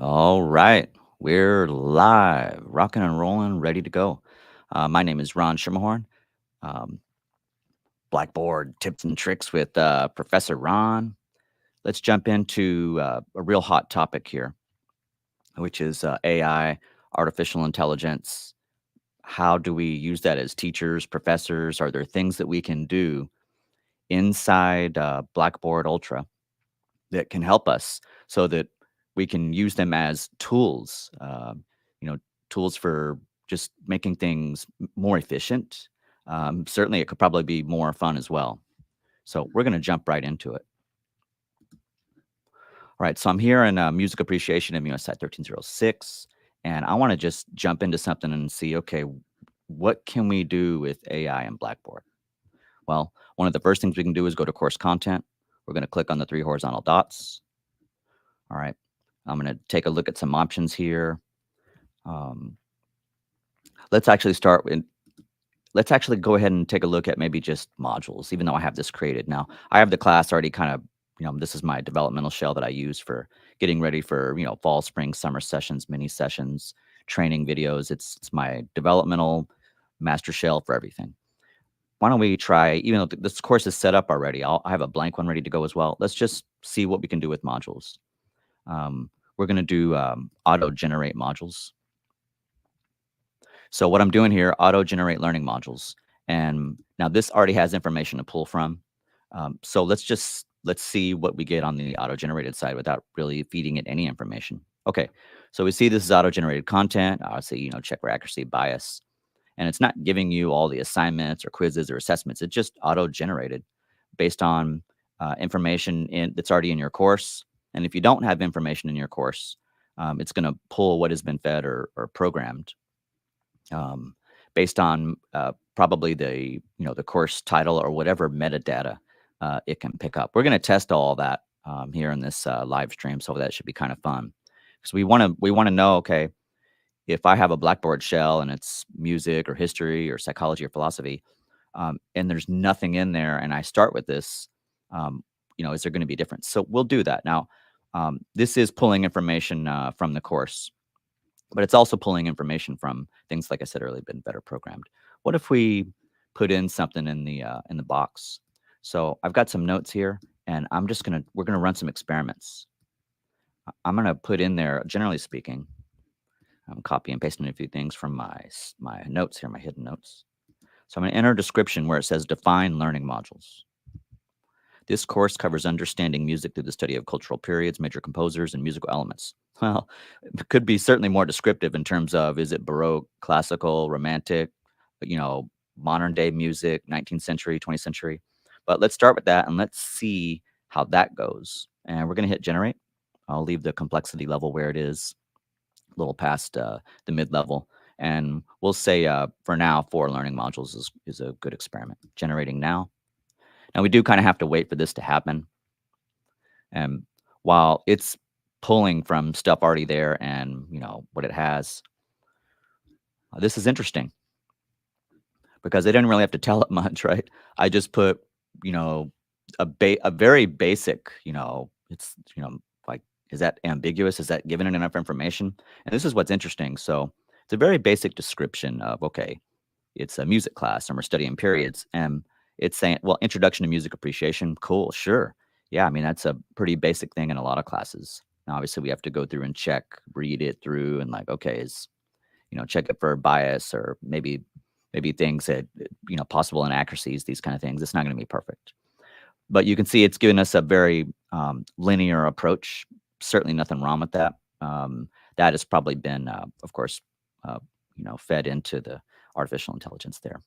All right, we're live, rocking and rolling, ready to go. My name is Ron Schermerhorn. Um, Blackboard tips and tricks with Professor Ron. Let's jump into a real hot topic here, which is AI, artificial intelligence. How do we use that as teachers, professors? Are there things that we can do inside Blackboard Ultra that can help us so that we can use them as tools, you know, tools for just making things more efficient. Certainly, it could probably be more fun as well. So we're going to jump right into it. All right. So I'm here in music appreciation in US Site 1306, and I want to just jump into something and see, okay, what can we do with AI and Blackboard? Well, one of the first things we can do is go to course content. We're going to click on the three horizontal dots. All right. I'm going to take a look at some options here. Um, let's actually start with let's actually go ahead and take a look at maybe just modules, even though I have this created. Now, I have the class already kind of, this is my developmental shell that I use for getting ready for, fall, spring, summer sessions, mini sessions, training videos. It's my developmental master shell for everything. Why don't we try, even though this course is set up already, I have a blank one ready to go as well. Let's just see what we can do with modules. We're going to do auto generate modules. So what I'm doing here, auto generate learning modules. And now this already has information to pull from. So let's see what we get on the auto generated side without really feeding it any information. Okay. So we see this is auto generated content. I'll say, check for accuracy bias. And it's not giving you all the assignments or quizzes or assessments. It's just auto generated based on information that's already in your course. And if you don't have information in your course, it's going to pull what has been fed or programmed um, based on probably the course title or whatever metadata it can pick up. We're going to test all that here in this live stream, so that should be kind of fun because we want to know, okay, if I have a Blackboard shell and it's music or history or psychology or philosophy, and there's nothing in there, and I start with this, is there going to be a difference? So we'll do that now. This is pulling information from the course, but it's also pulling information from things, like I said earlier, been better programmed. What if we put in something in the box? So I've got some notes here, and we're gonna run some experiments. I'm gonna put in there, generally speaking, I'm copy and pasting a few things from my notes here, my hidden notes. So I'm gonna enter a description where it says define learning modules. This course covers understanding music through the study of cultural periods, major composers, and musical elements. Well, it could be certainly more descriptive in terms of, is it Baroque, classical, romantic, you know, modern day music, 19th century, 20th century. But let's start with that and let's see how that goes. And we're going to hit generate. I'll leave the complexity level where it is, a little past the mid level. And we'll say for now, 4 learning modules is a good experiment. Generating now. Now, we do kind of have to wait for this to happen. And while it's pulling from stuff already there and, what it has, this is interesting because I didn't really have to tell it much, right? I just put, you know, a very basic, like, is that ambiguous? Is that giving it enough information? And this is what's interesting. So it's a very basic description of, okay, it's a music class and we're studying periods. And it's saying, well, introduction to music appreciation. Cool. Sure. Yeah. I mean, that's a pretty basic thing in a lot of classes. Now, obviously we have to go through and read it through and like, okay, check it for bias or maybe things that, possible inaccuracies, these kind of things. It's not going to be perfect, but you can see it's given us a very linear approach. Certainly nothing wrong with that. That has probably been, of course, fed into the artificial intelligence there.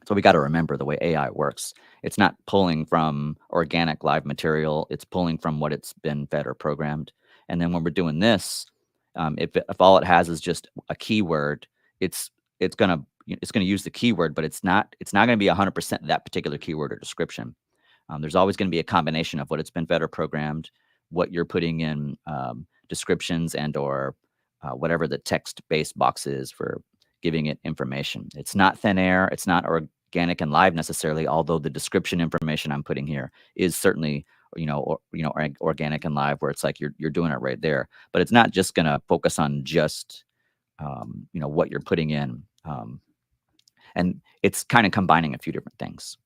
So we got to remember the way AI works. It's not pulling from organic live material. It's pulling from what it's been fed or programmed. And then when we're doing this, if all it has is just a keyword, it's gonna use the keyword, but it's not gonna be 100% that particular keyword or description. There's always going to be a combination of what it's been fed or programmed, what you're putting in descriptions and or whatever the text-based box is for giving it information. It's not thin air. It's not organic and live necessarily, although the description information I'm putting here is certainly organic and live, where it's like you're doing it right there. But it's not just going to focus on just what you're putting in, and it's kind of combining a few different things.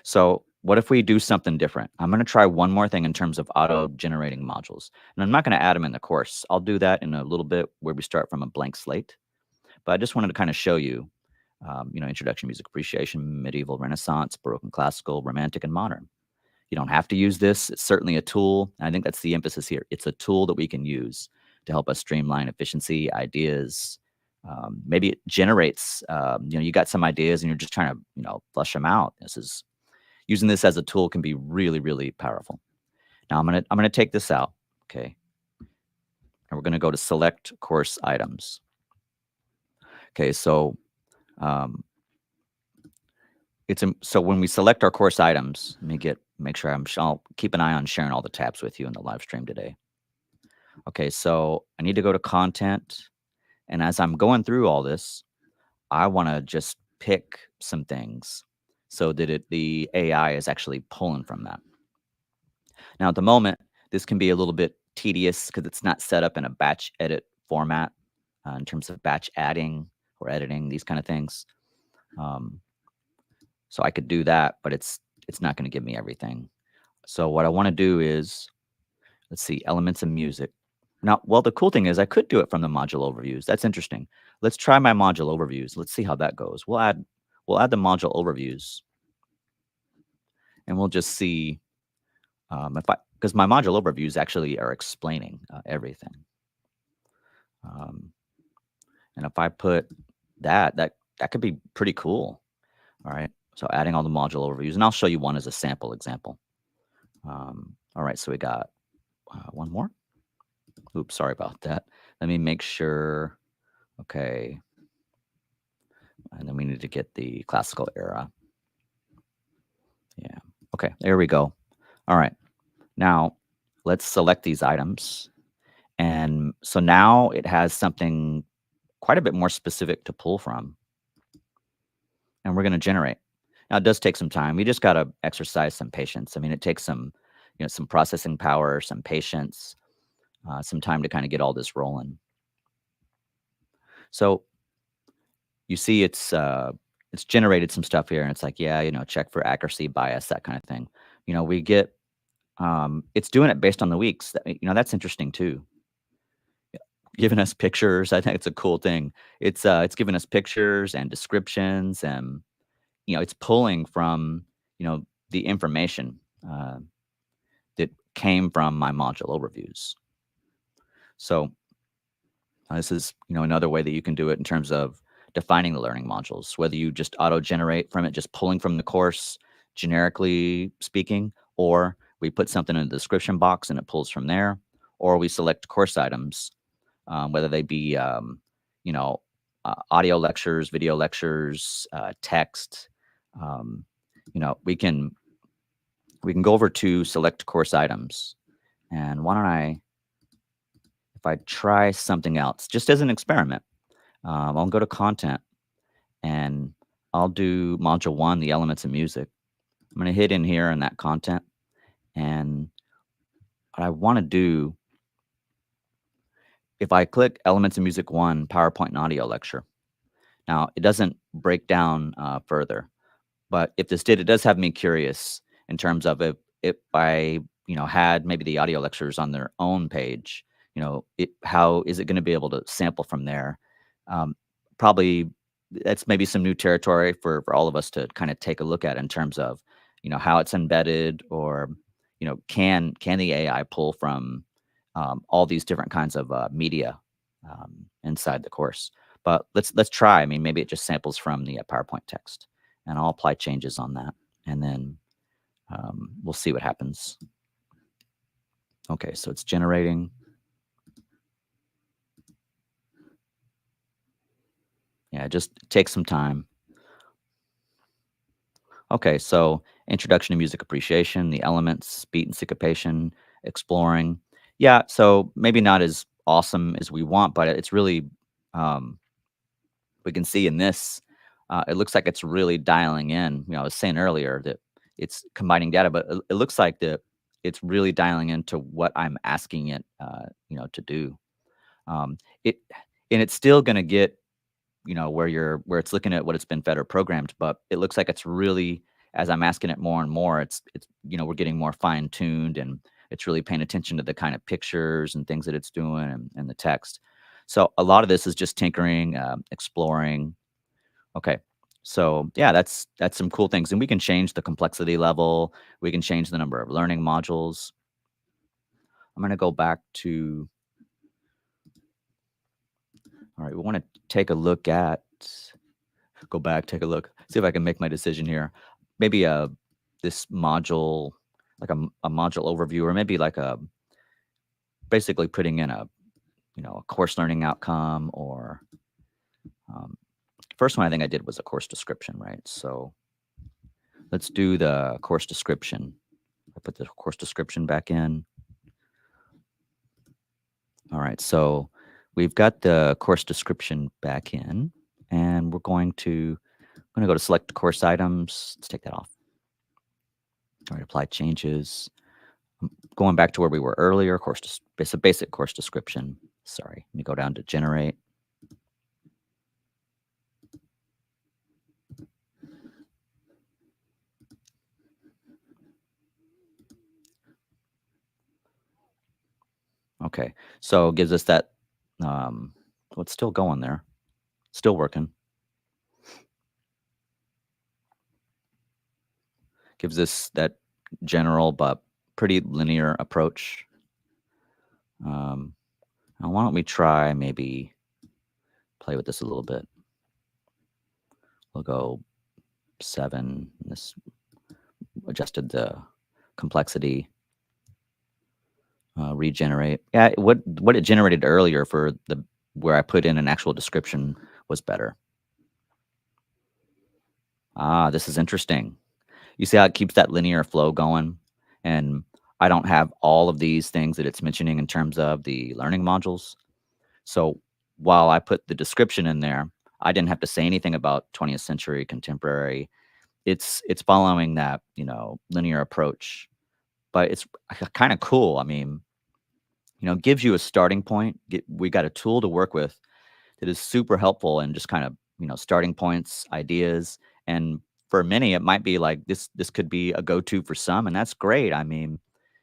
So what if we do something different? I'm going to try one more thing in terms of auto generating modules, and I'm not going to add them in the course. I'll do that in a little bit, where we start from a blank slate. But I just wanted to kind of show you, introduction to music appreciation, medieval, Renaissance, Baroque and classical, romantic and modern. You don't have to use this. It's certainly a tool. And I think that's the emphasis here. It's a tool that we can use to help us streamline efficiency, ideas. Maybe it generates, you got some ideas and you're just trying to, flush them out. Using this as a tool can be really, really powerful. Now I'm gonna take this out, okay, and we're gonna go to select course items. Okay, so um, so when we select our course items, let me make sure I'll keep an eye on sharing all the tabs with you in the live stream today. Okay, so I need to go to content, and as I'm going through all this, I want to just pick some things so that the AI is actually pulling from that. Now, at the moment, this can be a little bit tedious because it's not set up in a batch edit format, in terms of batch adding or editing, these kind of things. Um, so I could do that, but it's not going to give me everything. So what I want to do is, let's see, elements of music. Now, well, the cool thing is I could do it from the module overviews. That's interesting. Let's try my module overviews. Let's see how that goes. We'll add the module overviews, and we'll just see, because my module overviews actually are explaining everything. And if I put that could be pretty cool. All right. So adding all the module overviews, and I'll show you one as a sample example. All right. So we got one more. Oops, sorry about that. Let me make sure. Okay. And then we need to get the classical era. Yeah. Okay. There we go. All right. Now let's select these items. And so now it has something quite a bit more specific to pull from. And we're going to generate. Now it does take some time. We just got to exercise some patience. I mean, it takes some processing power, some patience, some time to kind of get all this rolling. So you see, it's generated some stuff here, and it's like, yeah, check for accuracy, bias, that kind of thing. We get, it's doing it based on the weeks. That's interesting too. Giving us pictures. I think it's a cool thing. It's giving us pictures and descriptions, and it's pulling from the information that came from my module overviews. So this is another way that you can do it in terms of defining the learning modules, whether you just auto generate from it, just pulling from the course, generically speaking, or we put something in the description box and it pulls from there, or we select course items, whether they be audio lectures, video lectures, text. We can go over to select course items, and why don't if I try something else, just as an experiment, I'll go to content and I'll do module 1, the elements of music. I'm going to hit in here in that content, and what I want to do, if I click elements of music 1, PowerPoint and audio lecture. Now it doesn't break down further, but if this did, it does have me curious in terms of if I had maybe the audio lectures on their own page, how is it going to be able to sample from there? Probably that's maybe some new territory for all of us to kind of take a look at in terms of how it's embedded, or can the AI pull from all these different kinds of media inside the course. But let's try. I mean, maybe it just samples from the PowerPoint text, and I'll apply changes on that, and then we'll see what happens. Okay, so it's generating. Yeah, it just takes some time. Okay, so introduction to music appreciation, the elements, beat and syncopation, exploring. Yeah, so maybe not as awesome as we want, but it's really, um, we can see in this, it looks like it's really dialing in. I was saying earlier that it's combining data, but it looks like it's really dialing into what I'm asking it, to do. It and it's still gonna get, where it's looking at what it's been fed or programmed, but it looks like it's really, as I'm asking it more and more, we're getting more fine tuned, and it's really paying attention to the kind of pictures and things that it's doing, and the text. So a lot of this is just tinkering, exploring. Okay. So yeah, that's some cool things. And we can change the complexity level. We can change the number of learning modules. I'm gonna go back to, all right, we want to take a look at, go back, take a look, see if I can make my decision here. Maybe this module, like a module overview, or maybe like a basically putting in a course learning outcome, or um, first one I think I did was a course description, right? So let's do the course description. I put the course description back in. All right, so we've got the course description back in, and I'm going to go to select course items. Let's take that off. All right, apply changes. Going back to where we were earlier, it's a basic course description. Sorry, let me go down to generate. Okay, so it gives us that. Well, it's still going there, still working. Gives us that general but pretty linear approach. Um, Now why don't we try maybe play with this a little bit? We'll go 7. This adjusted the complexity. Regenerate. Yeah, what it generated earlier for the where I put in an actual description was better. Ah, this is interesting. You see how it keeps that linear flow going? And I don't have all of these things that it's mentioning in terms of the learning modules. So while I put the description in there, I didn't have to say anything about 20th century contemporary. It's following that, linear approach, but it's kind of cool. I mean, gives you a starting point. We got a tool to work with that is super helpful, and just kind of, starting points, ideas. And for many, it might be like this could be a go-to for some, and that's great. I mean,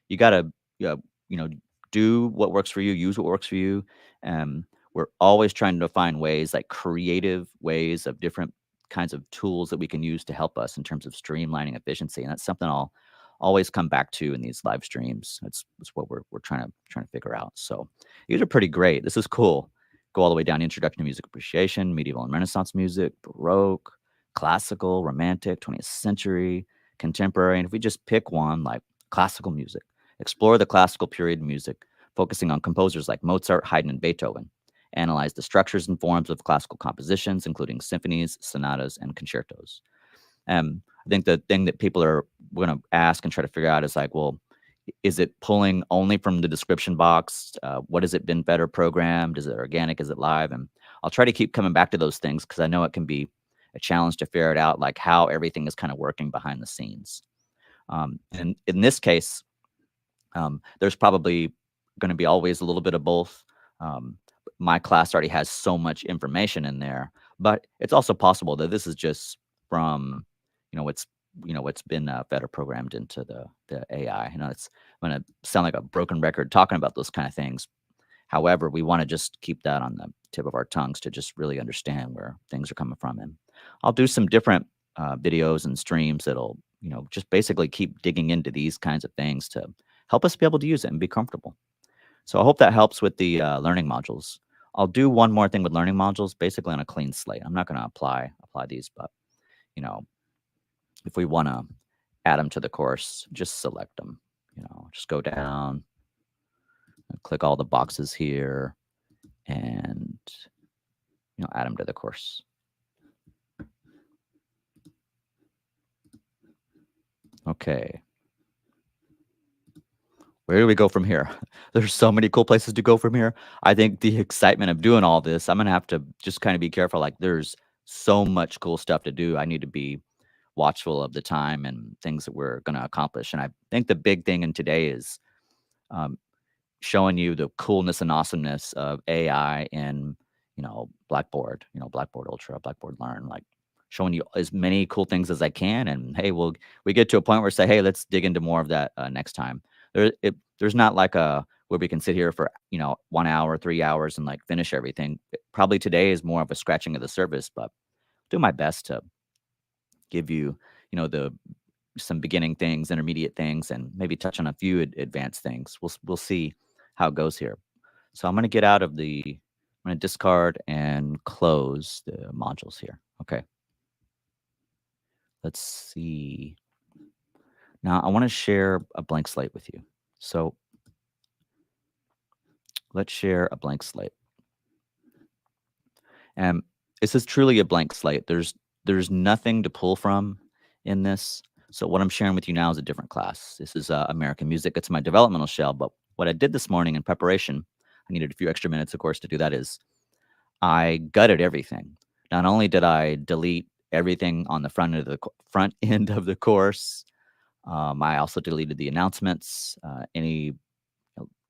you got to, you know, do what works for you, use what works for you. Um, we're always trying to find ways, like creative ways of different kinds of tools that we can use to help us in terms of streamlining efficiency. And that's something I'll always come back to in these live streams. That's what we're trying to figure out. So these are pretty great. This is cool. Go all the way down: introduction to music appreciation, medieval and Renaissance music, Baroque, classical, romantic, 20th century, contemporary. And if we just pick one, like classical music, explore the classical period music, focusing on composers like Mozart, Haydn, and Beethoven. Analyze the structures and forms of classical compositions, including symphonies, sonatas, and concertos. I think the thing that people are going to ask and try to figure out is like, well, is it pulling only from the description box? What has it been better programmed? Is it organic? Is it live? And I'll try to keep coming back to those things, because I know it can be a challenge to figure it out, like how everything is kind of working behind the scenes. And in this case, there's probably going to be always a little bit of both. Um, my class already has so much information in there, but it's also possible that this is just from, what's what's been fed or programmed into the AI. It's going to sound like a broken record talking about those kind of things. However, we want to just keep that on the tip of our tongues to just really understand where things are coming from. And I'll do some different videos and streams that'll, just basically keep digging into these kinds of things to help us be able to use it and be comfortable. So I hope that helps with the learning modules. I'll do one more thing with learning modules, basically on a clean slate. I'm not going to apply these, but you know, if we want to add them to the course, just select them. Just go down, click all the boxes here, and add them to the course. Okay. Where do we go from here? There's so many cool places to go from here. I think the excitement of doing all this, I'm gonna have to just kind of be careful. Like, there's so much cool stuff to do. I need to be watchful of the time and things that we're going to accomplish. And I think the big thing in today is um, showing you the coolness and awesomeness of AI in, Blackboard, Blackboard Ultra, Blackboard Learn, like showing you as many cool things as I can. And hey, we get to a point where say, hey, let's dig into more of that next time. There's not like a where we can sit here for 1 hour, 3 hours, and like finish everything. Probably today is more of a scratching of the surface, but do my best to give you, the some beginning things, intermediate things, and maybe touch on a few advanced things. We'll see how it goes here. So I'm going to get out of the. I'm going to discard and close the modules here. Okay. Let's see. Now I want to share a blank slate with you. So let's share a blank slate. And this is truly a blank slate. There's nothing to pull from in this. So what I'm sharing with you now is a different class. This is American music. It's my developmental shell. But what I did this morning in preparation, I needed a few extra minutes, of course, to do that. Is I gutted everything. Not only did I delete everything on the front end of the course, I also deleted the announcements, any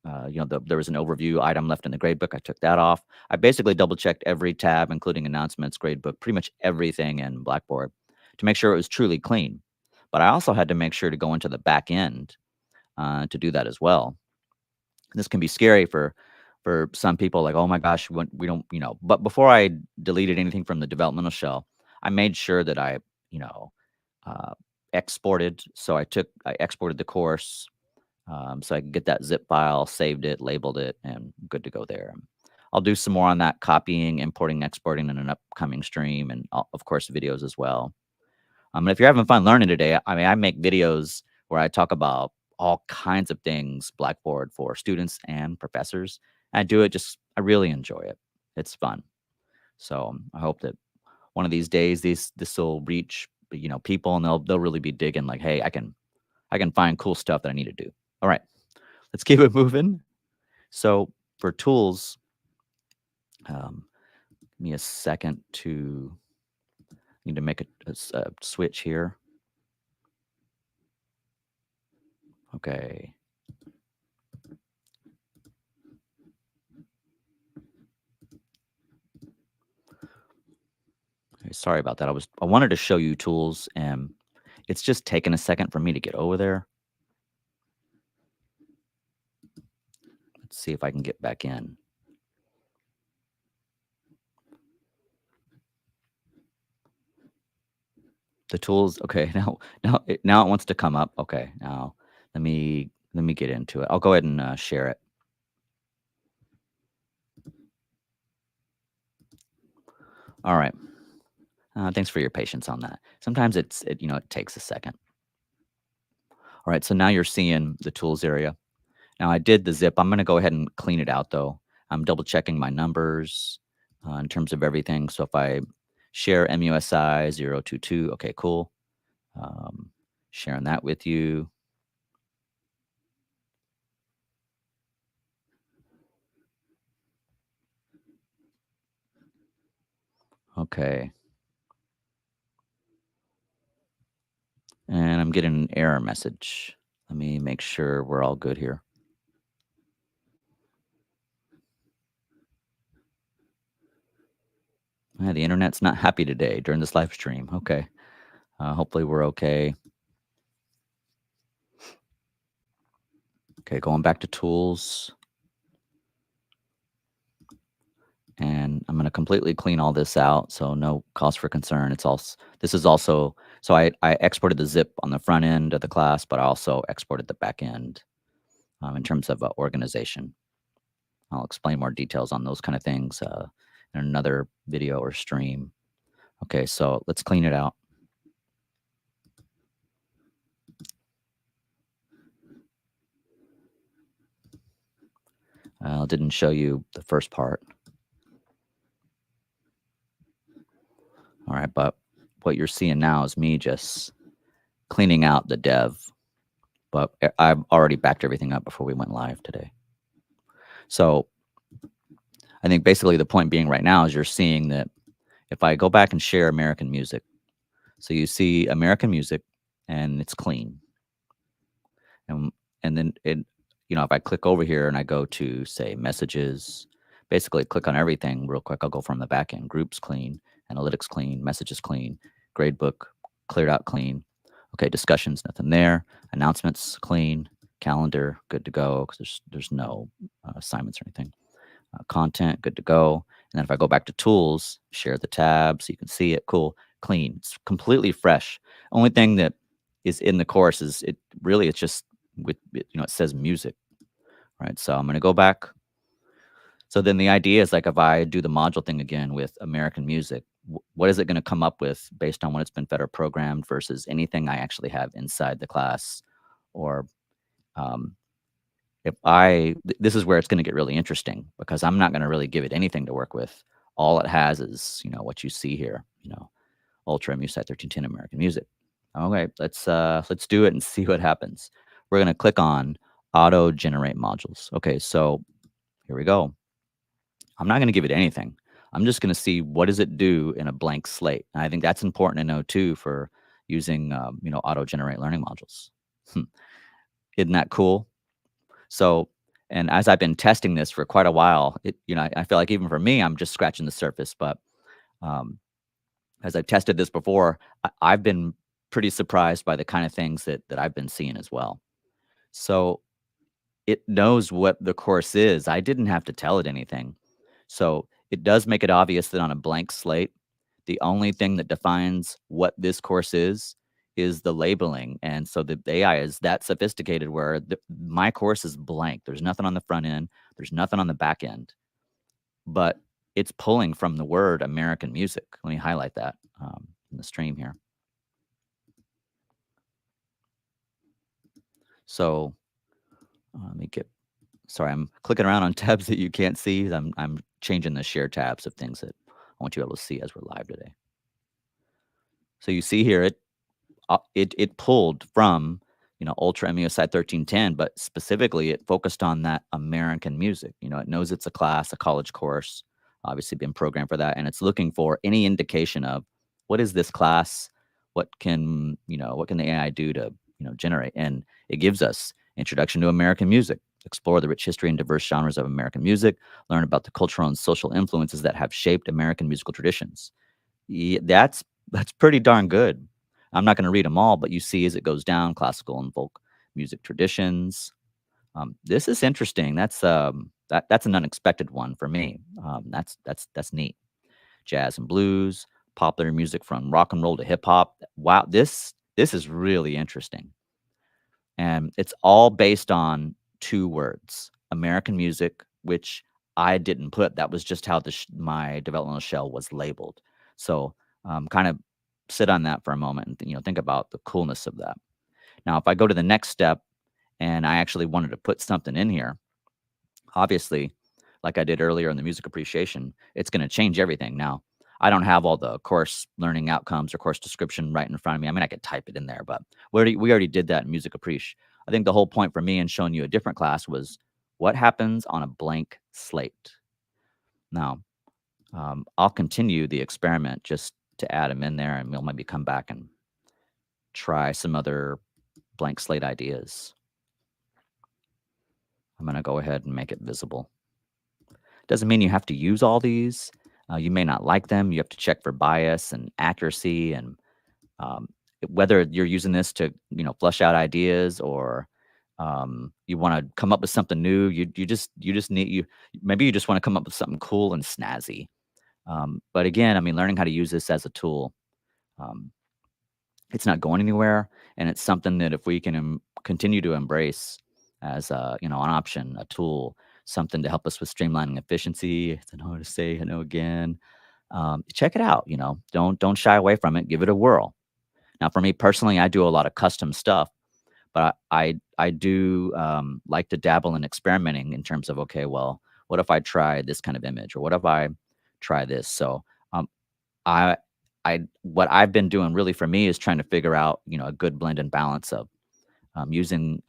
there was an overview item left in the gradebook. I took that off. I basically double checked every tab, including announcements, gradebook, pretty much everything in Blackboard to make sure it was truly clean. But I also had to make sure to go into the back end to do that as well. This can be scary for some people, like, oh my gosh, we don't, But before I deleted anything from the developmental shell, I made sure that I, you know, uh, exported. So I exported the course so I could get that zip file, saved it, labeled it, and good to go there. I'll do some more on that copying, importing, exporting in an upcoming stream, and of course videos as well. And if you're having fun learning today, I mean, I make videos where I talk about all kinds of things Blackboard for students and professors. I do it I really enjoy it. It's fun. So I hope that one of these days this will reach people, and they'll really be digging like, hey, I can find cool stuff that I need to do. All right, let's keep it moving. So for tools, um, give me a second to need to make a switch here. Okay. Okay, sorry about that. I wanted to show you tools, and it's just taken a second for me to get over there. Let's see if I can get back in. The tools. Okay, now it wants to come up. Okay, now let me get into it. I'll go ahead and share it. All right. Thanks for your patience on that. Sometimes it takes a second. All right, so now you're seeing the tools area. Now I did the zip. I'm going to go ahead and clean it out though. I'm double checking my numbers in terms of everything. So if I share MUSI 022, okay, cool. Um, Sharing that with you. Okay. And I'm getting an error message. Let me make sure we're all good here. The internet's not happy today during this live stream. Okay. Hopefully we're okay. Okay, going back to tools. And I'm going to completely clean all this out, so no cause for concern. This is also so I exported the zip on the front end of the class, but I also exported the back end in terms of organization. I'll explain more details on those kind of things in another video or stream. Okay, so let's clean it out. Didn't show you the first part. All right, but what you're seeing now is me just cleaning out the dev, but I've already backed everything up before we went live today. So I think basically the point being right now is you're seeing that if I go back and share American music, So you see American music, and it's clean. And and then if I click over here and I go to, say, messages, basically click on everything real quick. I'll go from the back end. Groups clean, analytics clean, messages clean, gradebook cleared out clean. Okay, discussions, nothing there. Announcements clean. Calendar, good to go because there's no assignments or anything. Content, good to go. And then if I go back to tools, share the tab so you can see it. Cool, clean. It's completely fresh. Only thing that is in the course is it's just it says music, right? So I'm going to go back. So then the idea is like if I do the module thing again with American music, what is it going to come up with based on when it's been fed or programmed versus anything I actually have inside the class? Or um, if this is where it's going to get really interesting because I'm not going to really give it anything to work with. All it has is, what you see here, Ultra MuSci 1310 American music. Okay, let's do it and see what happens. We're going to click on auto generate modules. Okay, so here we go. I'm not going to give it anything. I'm just going to see what does it do in a blank slate. And I think that's important to know too for using auto generate learning modules. Isn't that cool? So, and as I've been testing this for quite a while, I feel like even for me, I'm just scratching the surface. But um, as I've tested this before, I've been pretty surprised by the kind of things that I've been seeing as well. So it knows what the course is. I didn't have to tell it anything. So it does make it obvious that on a blank slate, the only thing that defines what this course is the labeling. And so the AI is that sophisticated where my course is blank. There's nothing on the front end, there's nothing on the back end, but it's pulling from the word American music. Let me highlight that in the stream here. So let me get sorry, I'm clicking around on tabs that you can't see. I'm changing the share tabs of things that I want you able to see as we're live today. So you see here, it pulled from Ultra MUSI 1310, but specifically it focused on that American music. It knows it's a class, a college course, obviously been programmed for that, and it's looking for any indication of what is this class, what can the AI do to generate, and it gives us introduction to American music. Explore the rich history and diverse genres of American music. Learn about the cultural and social influences that have shaped American musical traditions. That's pretty darn good. I'm not gonna read read them all, but you see as it goes down, classical and folk music traditions. This is interesting. That's an unexpected one for me. That's neat. Jazz and blues, popular music from rock and roll to hip hop. Wow, this is really interesting. And it's all based on 2 words, American music, which I didn't put. That was just how my developmental shell was labeled. So, kind of sit on that for a moment and, think about the coolness of that. Now, if I go to the next step and I actually wanted to put something in here, obviously, like I did earlier in the music appreciation, it's gonna change everything. Now, I don't have all the course learning outcomes or course description right in front of me. I mean, I could type it in there, but we already did that in music appreciation. I think the whole point for me in showing you a different class was what happens on a blank slate. Now, I'll continue the experiment just to add them in there, and we'll maybe come back and try some other blank slate ideas. I'm gonna go ahead and make it visible. Doesn't mean you have to use all these. You may not like them. You have to check for bias and accuracy, and um, whether you're using this to flush out ideas or you want to come up with something new. You just need you maybe you just want to come up with something cool and snazzy. But again, I mean, learning how to use this as a tool, um, it's not going anywhere, and it's something that if we can continue to embrace as an option, a tool, something to help us with streamlining efficiency. I know how to say, I know again. Check it out. Don't shy away from it. Give it a whirl. Now, for me personally, I do a lot of custom stuff, but I do like to dabble in experimenting in terms of okay, well, what if I try this kind of image, or what if I try this? So um, I what I've been doing really for me is trying to figure out a good blend and balance of using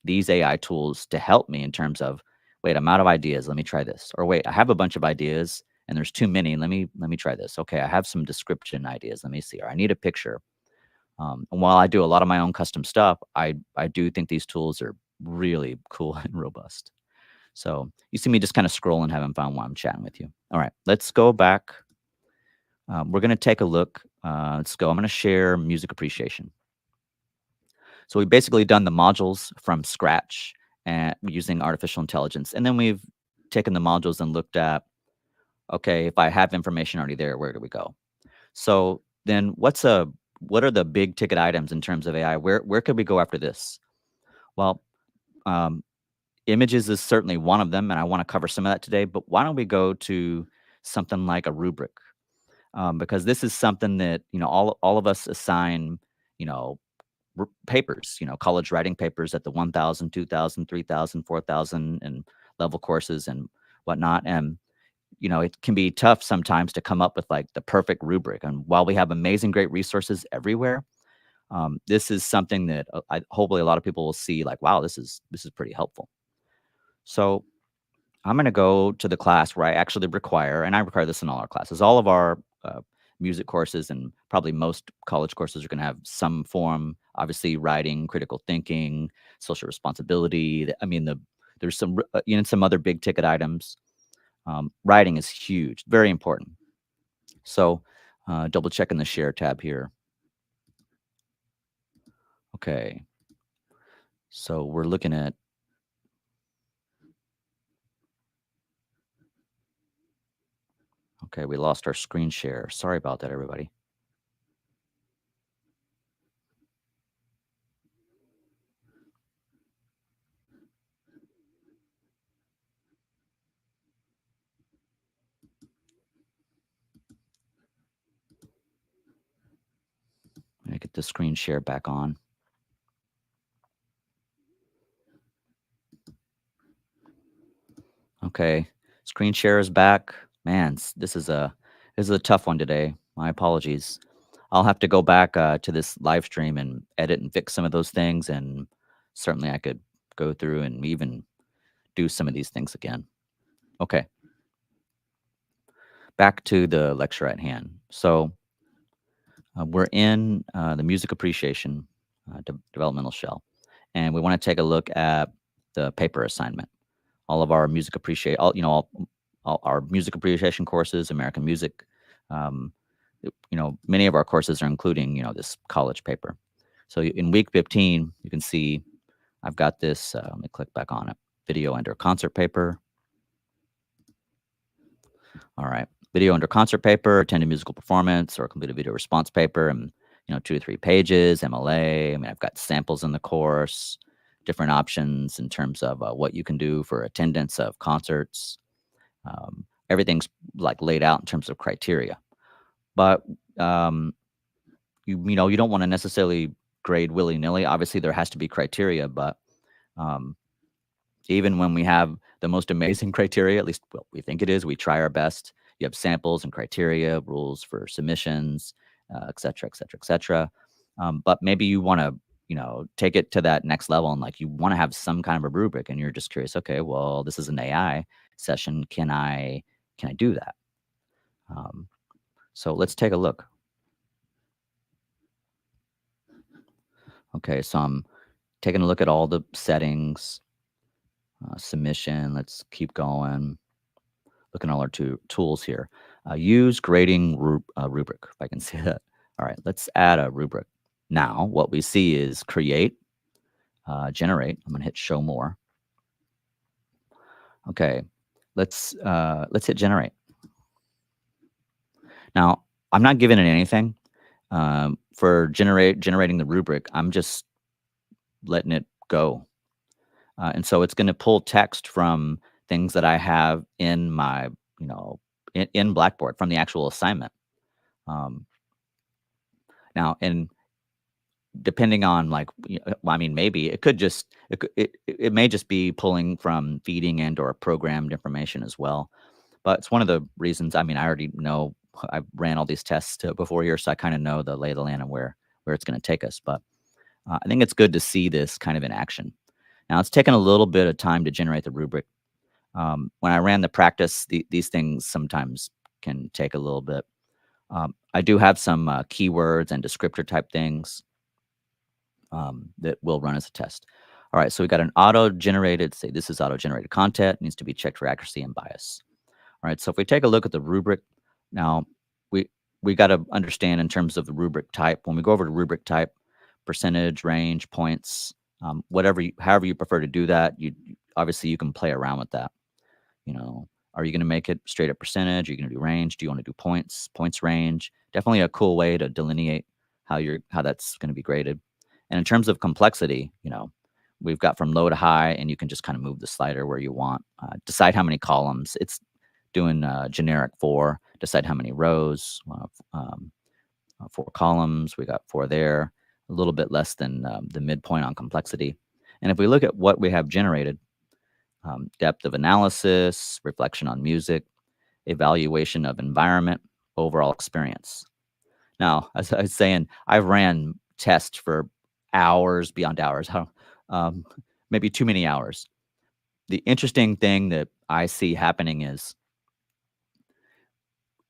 these AI tools to help me in terms of wait, I'm out of ideas. Let me try this, or wait, I have a bunch of ideas and there's too many. Let me try this. Okay, I have some description ideas. Let me see. Or I need a picture. And while I do a lot of my own custom stuff, I do think these tools are really cool and robust. So you see me just kind of scrolling, having fun while I'm chatting with you. All right, let's go back. We're going to take a look. Let's go. I'm going to share music appreciation. So we've basically done the modules from scratch and using artificial intelligence. And then we've taken the modules and looked at, okay, if I have information already there, where do we go? So then what are the big ticket items in terms of AI? Where could we go after this? Well, um, images is certainly one of them, and I want to cover some of that today. But why don't we go to something like a rubric? Because this is something that all of us assign, you know, papers, college writing papers at the 1,000, 2,000, 3,000, 4,000, and level courses and whatnot. And it can be tough sometimes to come up with like the perfect rubric. And while we have amazing, great resources everywhere, this is something that hopefully a lot of people will see like, wow, this is pretty helpful. So I'm going to go to the class where I actually require, and I require this in all our classes, all of our music courses, and probably most college courses are going to have some form, obviously writing, critical thinking, social responsibility. There's some other big ticket items. Writing is huge, very important. So double checking the share tab here. Okay. So we're looking at, okay, we lost our screen share. Sorry about that, everybody. Let me get the screen share back on. Okay, screen share is back. Man, this is a tough one today. My apologies. I'll have to go back to this live stream and edit and fix some of those things, and certainly I could go through and even do some of these things again. Okay, back to the lecture at hand. So we're in the music appreciation developmental shell, and we want to take a look at the paper assignment. All of our music appreciate all our music appreciation courses, American music. Um, Many of our courses are including this college paper. So in week 15, you can see I've got this. Let me click back on it. Video under concert paper. All right. Video under concert paper, attended musical performance, or completed video response paper, and 2 to 3 pages, MLA. I mean, I've got samples in the course, different options in terms of what you can do for attendance of concerts. Everything's like laid out in terms of criteria, but um, you don't want to necessarily grade willy nilly. Obviously, there has to be criteria, but um, even when we have the most amazing criteria, at least we think it is, we try our best. You have samples and criteria, rules for submissions, et cetera, et cetera, et cetera. But maybe you want to, take it to that next level, and like you want to have some kind of a rubric, and you're just curious. Okay, well, this is an AI session. Can I do that? Um, so let's take a look. Okay, so I'm taking a look at all the settings, submission. Let's keep going. Looking at all our tools here. Use grading rubric, if I can see that. All right, let's add a rubric. Now, what we see is create, generate. I'm going to hit show more. Okay, let's hit generate. Now, I'm not giving it anything. For generating the rubric, I'm just letting it go. And so it's going to pull text from things that I have in my, in Blackboard from the actual assignment. Um, Now, and depending on like, well, I mean, maybe it could just, it may just be pulling from feeding and or programmed information as well. But it's one of the reasons, I mean, I already know, I've ran all these tests before here, so I kind of know the lay of the land and where it's going to take us. But I think it's good to see this kind of in action. Now, it's taken a little bit of time to generate the rubric. When I ran the practice, these things sometimes can take a little bit. I do have some keywords and descriptor type things that will run as a test. All right, so we got an auto-generated, say this is auto-generated content, needs to be checked for accuracy and bias. All right, so if we take a look at the rubric, now we we got to understand in terms of the rubric type. When we go over to rubric type, percentage, range, points, however you prefer to do that, obviously you can play around with that. You know, are you going to make it straight up percentage? Are you going to do range? Do you want to do points range? Definitely a cool way to delineate how that's going to be graded. And in terms of complexity, we've got from low to high, and you can just kind of move the slider where you want. Decide how many columns. It's doing generic 4. Decide how many rows. 4 columns. We got 4 there. A little bit less than the midpoint on complexity. And if we look at what we have generated, depth of analysis, reflection on music, evaluation of environment, overall experience. Now, as I was saying, I've ran tests for hours beyond hours, um, maybe too many hours. The interesting thing that I see happening is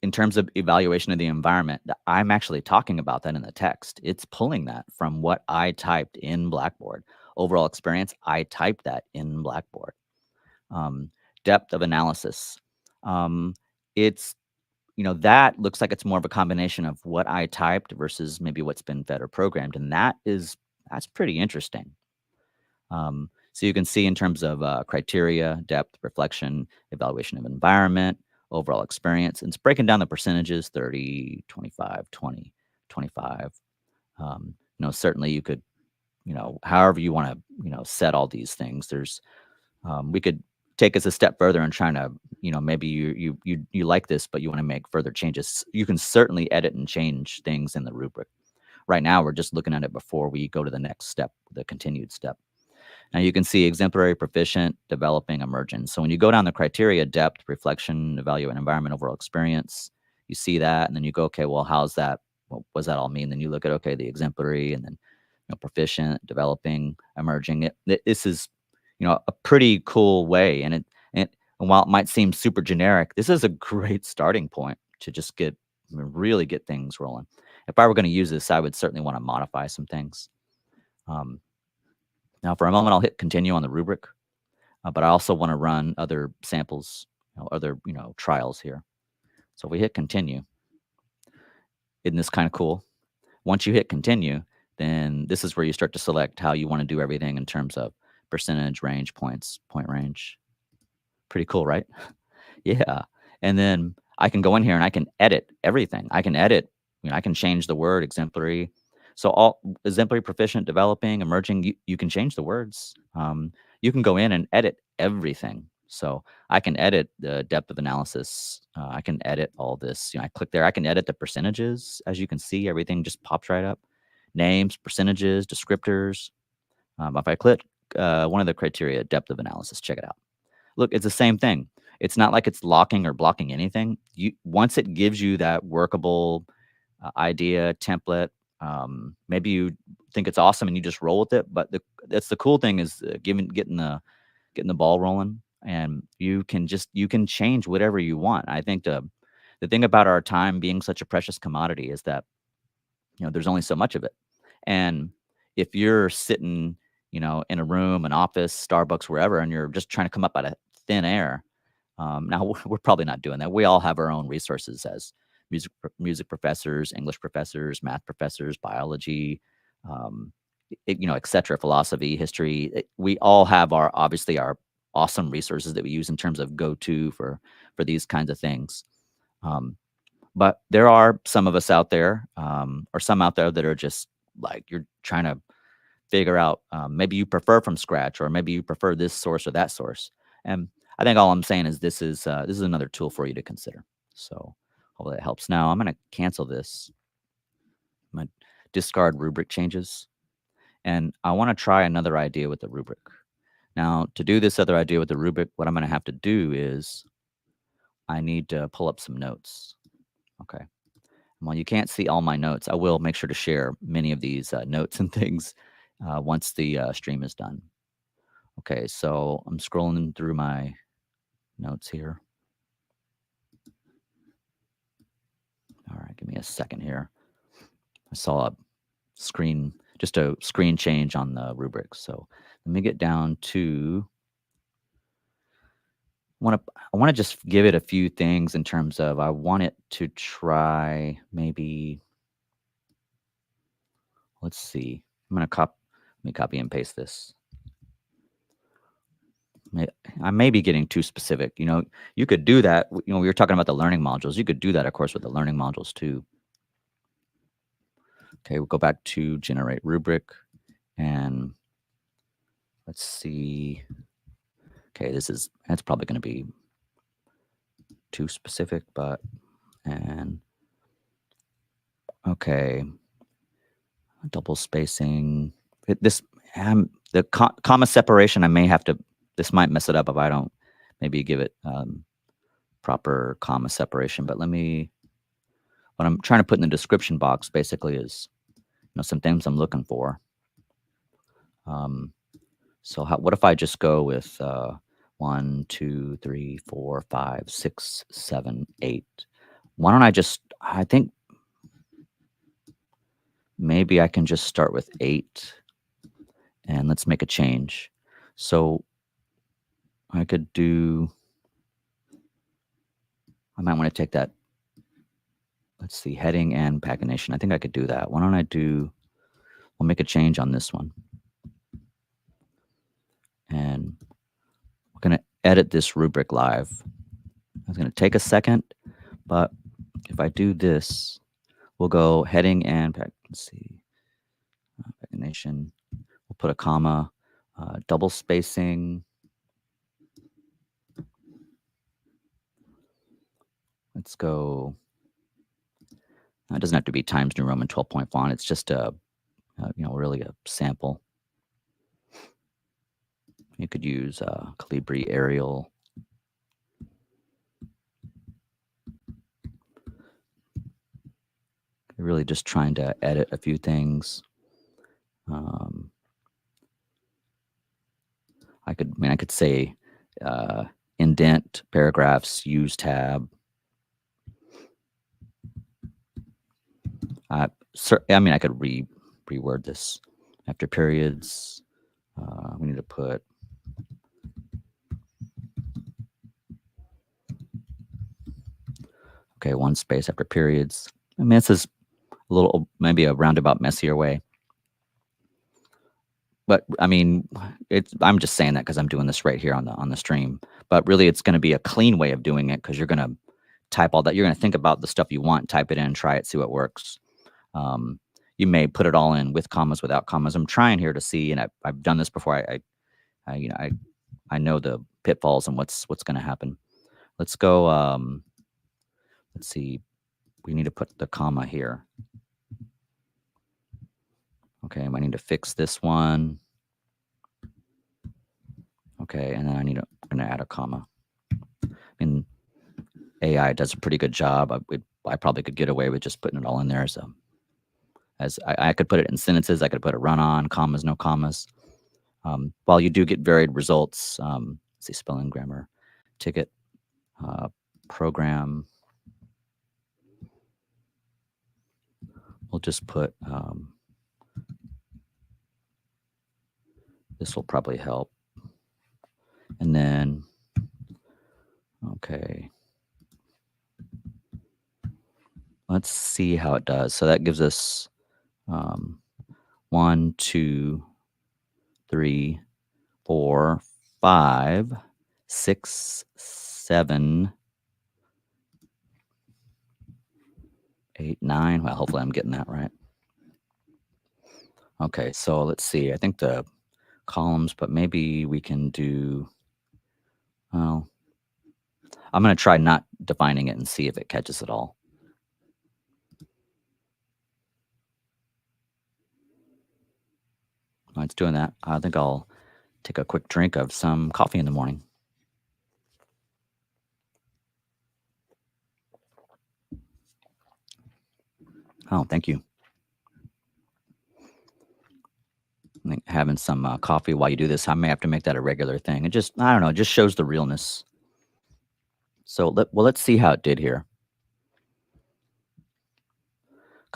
in terms of evaluation of the environment, I'm actually talking about that in the text. It's pulling that from what I typed in Blackboard. Overall experience, I typed that in Blackboard. Um, depth of analysis. It's that looks like it's more of a combination of what I typed versus maybe what's been fed or programmed, and that's pretty interesting. So you can see in terms of criteria, depth, reflection, evaluation of environment, overall experience, and it's breaking down the percentages: 30, 25, 20, 25. Certainly you could, however you want to, set all these things. We could take us a step further and trying to, maybe you like this, but you want to make further changes. You can certainly edit and change things in the rubric. Right now, we're just looking at it before we go to the next step, the continued step. Now you can see exemplary, proficient, developing, emergent. So when you go down the criteria, depth, reflection, evaluate environment, overall experience, you see that, and then you go, okay, well, how's that? What does that all mean? Then you look at, okay, the exemplary, and then proficient, developing, emerging. This is a pretty cool way, and while it might seem super generic, this is a great starting point to just really get things rolling. If I were going to use this, I would certainly want to modify some things. Um, Now, for a moment, I'll hit continue on the rubric, but I also want to run other samples, other trials here. So if we hit continue, isn't this kind of cool? Once you hit continue, then this is where you start to select how you want to do everything in terms of percentage, range, points, point range. Pretty cool, right? Yeah. And then I can go in here and I can edit everything. I can edit, I can change the word exemplary. So all exemplary, proficient, developing, emerging, you can change the words. You can go in and edit everything. So I can edit the depth of analysis. I can edit all this. I click there. I can edit the percentages. As you can see, everything just pops right up. Names, percentages, descriptors. If I click one of the criteria, depth of analysis, check it out. Look, it's the same thing. It's not like it's locking or blocking anything. Once it gives you that workable idea, template, maybe you think it's awesome and you just roll with it. But that's the cool thing is getting the ball rolling, and you can change whatever you want. I think the thing about our time being such a precious commodity is that there's only so much of it. And if you're sitting, in a room, an office, Starbucks, wherever, and you're just trying to come up out of thin air, now we're probably not doing that. We all have our own resources as music professors, English professors, math professors, biology, et cetera, philosophy, history. We all have obviously our awesome resources that we use in terms of go-to for these kinds of things. But there are some of us out there, or some out there that are just like you're trying to figure out. Maybe you prefer from scratch, or maybe you prefer this source or that source. And I think all I'm saying is this is another tool for you to consider. So hopefully that helps. Now I'm going to cancel this. I'm going to discard rubric changes, and I want to try another idea with the rubric. Now to do this other idea with the rubric, what I'm going to have to do is I need to pull up some notes. Okay. While you can't see all my notes, I will make sure to share many of these notes and things once the stream is done. Okay, so I'm scrolling through my notes here. Give me a second here. I saw just a screen change on the rubrics. So let me get down to, I want to just give it a few things in terms of, I want it to try maybe, let's see. Let me copy and paste this. I may be getting too specific. You could do that. We were talking about the learning modules. You could do that, of course, with the learning modules too. Okay, we'll go back to generate rubric, and let's see. Okay, that's probably going to be too specific, okay, double spacing. The comma separation, this might mess it up if I don't maybe give it proper comma separation. But what I'm trying to put in the description box basically is, some things I'm looking for. So what if I just go with 1, 2, 3, 4, 5, 6, 7, 8? Why don't I think maybe I can just start with 8, and let's make a change. So I might want to take that, let's see, heading and pagination. I think I could do that. Why don't we'll make a change on this one. And we're going to edit this rubric live. It's going to take a second, but if I do this, we'll go heading and pagination. We'll put a comma, double spacing. Let's go. It doesn't have to be Times New Roman 12-point font. It's just really a sample. You could use Calibri Arial. Really just trying to edit a few things. I could say indent paragraphs, use tab. I could reword this. After periods, we need to put one space after periods. This is maybe a roundabout, messier way. But I'm just saying that because I'm doing this right here on the stream. But really, it's going to be a clean way of doing it, because you're going to type all that. You're going to think about the stuff you want, type it in, try it, see what works. You may put it all in with commas, without commas. I'm trying here to see, and I've done this before. I know the pitfalls and what's going to happen. Let's go. Let's see. We need to put the comma here. Okay, I need to fix this one. Okay, and then I'm going to add a comma. AI does a pretty good job. I probably could get away with just putting it all in there. As I could put it in sentences, I could put a run on, commas, no commas. While you do get varied results, let's see, spelling, grammar, ticket, program. We'll just put, this will probably help. And then, okay. Let's see how it does. So that gives us 1, 2, 3, 4, 5, 6, 7, 8, 9. Well, hopefully I'm getting that right. Okay, so let's see. I think the columns, but maybe we can do, well, I'm going to try not defining it and see if it catches it all. While it's doing that, I think I'll take a quick drink of some coffee in the morning. Oh, thank you. I think having some coffee while you do this, I may have to make that a regular thing. I don't know, it just shows the realness. So let's see how it did here.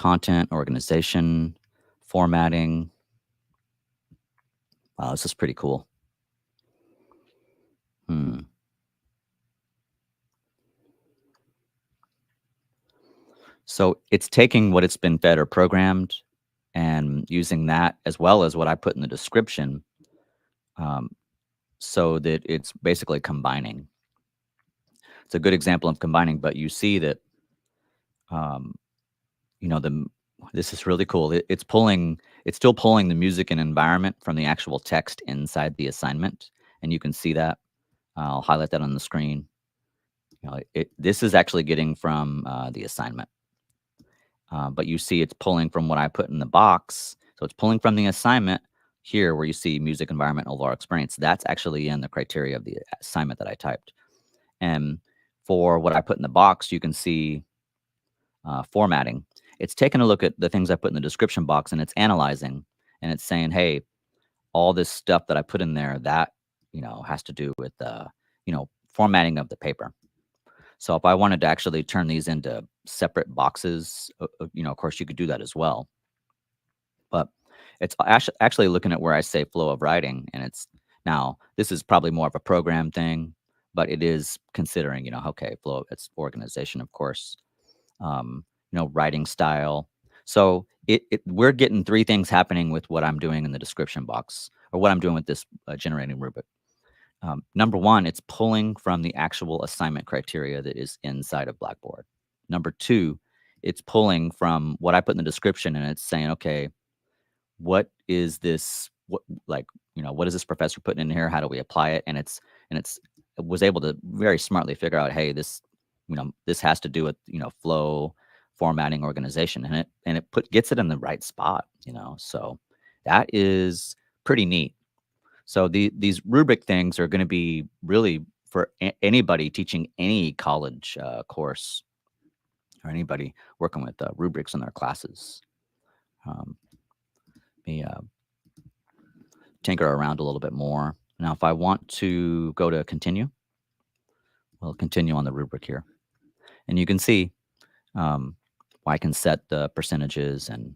content, organization, formatting. Wow, this is pretty cool. Hmm. So it's taking what it's been fed or programmed and using that as well as what I put in the description, um, so that it's basically combining. It's a good example of combining, but you see that, um, this is really cool. It's still pulling the music and environment from the actual text inside the assignment, and you can see that. I'll highlight that on the screen. This is actually getting from the assignment, but you see it's pulling from what I put in the box. So it's pulling from the assignment here, where you see music, environment, overall experience. That's actually in the criteria of the assignment that I typed. And for what I put in the box, you can see formatting. It's taking a look at the things I put in the description box and it's analyzing and it's saying, hey, all this stuff that I put in there that has to do with formatting of the paper. So if I wanted to actually turn these into separate boxes, of course you could do that as well. But it's actually looking at where I say flow of writing, and it's now this is probably more of a program thing, but it is considering, okay, flow, it's organization, of course, writing style. So we're getting three things happening with what I'm doing in the description box, or what I'm doing with this generating rubric. Number one, it's pulling from the actual assignment criteria that is inside of Blackboard. Number two, it's pulling from what I put in the description, and it's saying, okay, what is this? What is this professor putting in here? How do we apply it? And it was able to very smartly figure out, hey, this has to do with flow, formatting, organization, and it gets it in the right spot. So that is pretty neat. So these rubric things are going to be really for anybody teaching any college course, or anybody working with rubrics in their classes. Um, me tinker around a little bit more. Now, if I want to go to continue, we'll continue on the rubric here. And you can see um, I can set the percentages, and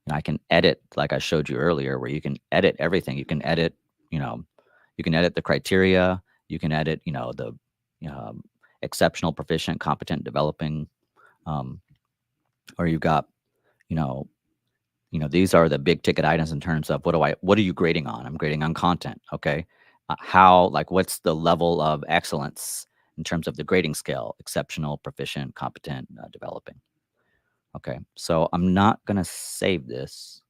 I can edit, like I showed you earlier, where you can edit everything. You know, you can edit the criteria. You can edit, the um, exceptional, proficient, competent, developing, um, or you've got, you know, these are the big ticket items in terms of what are you grading on? I'm grading on content. Okay. What's the level of excellence in terms of the grading scale? Exceptional, proficient, competent, developing. Okay. So I'm not going to save this,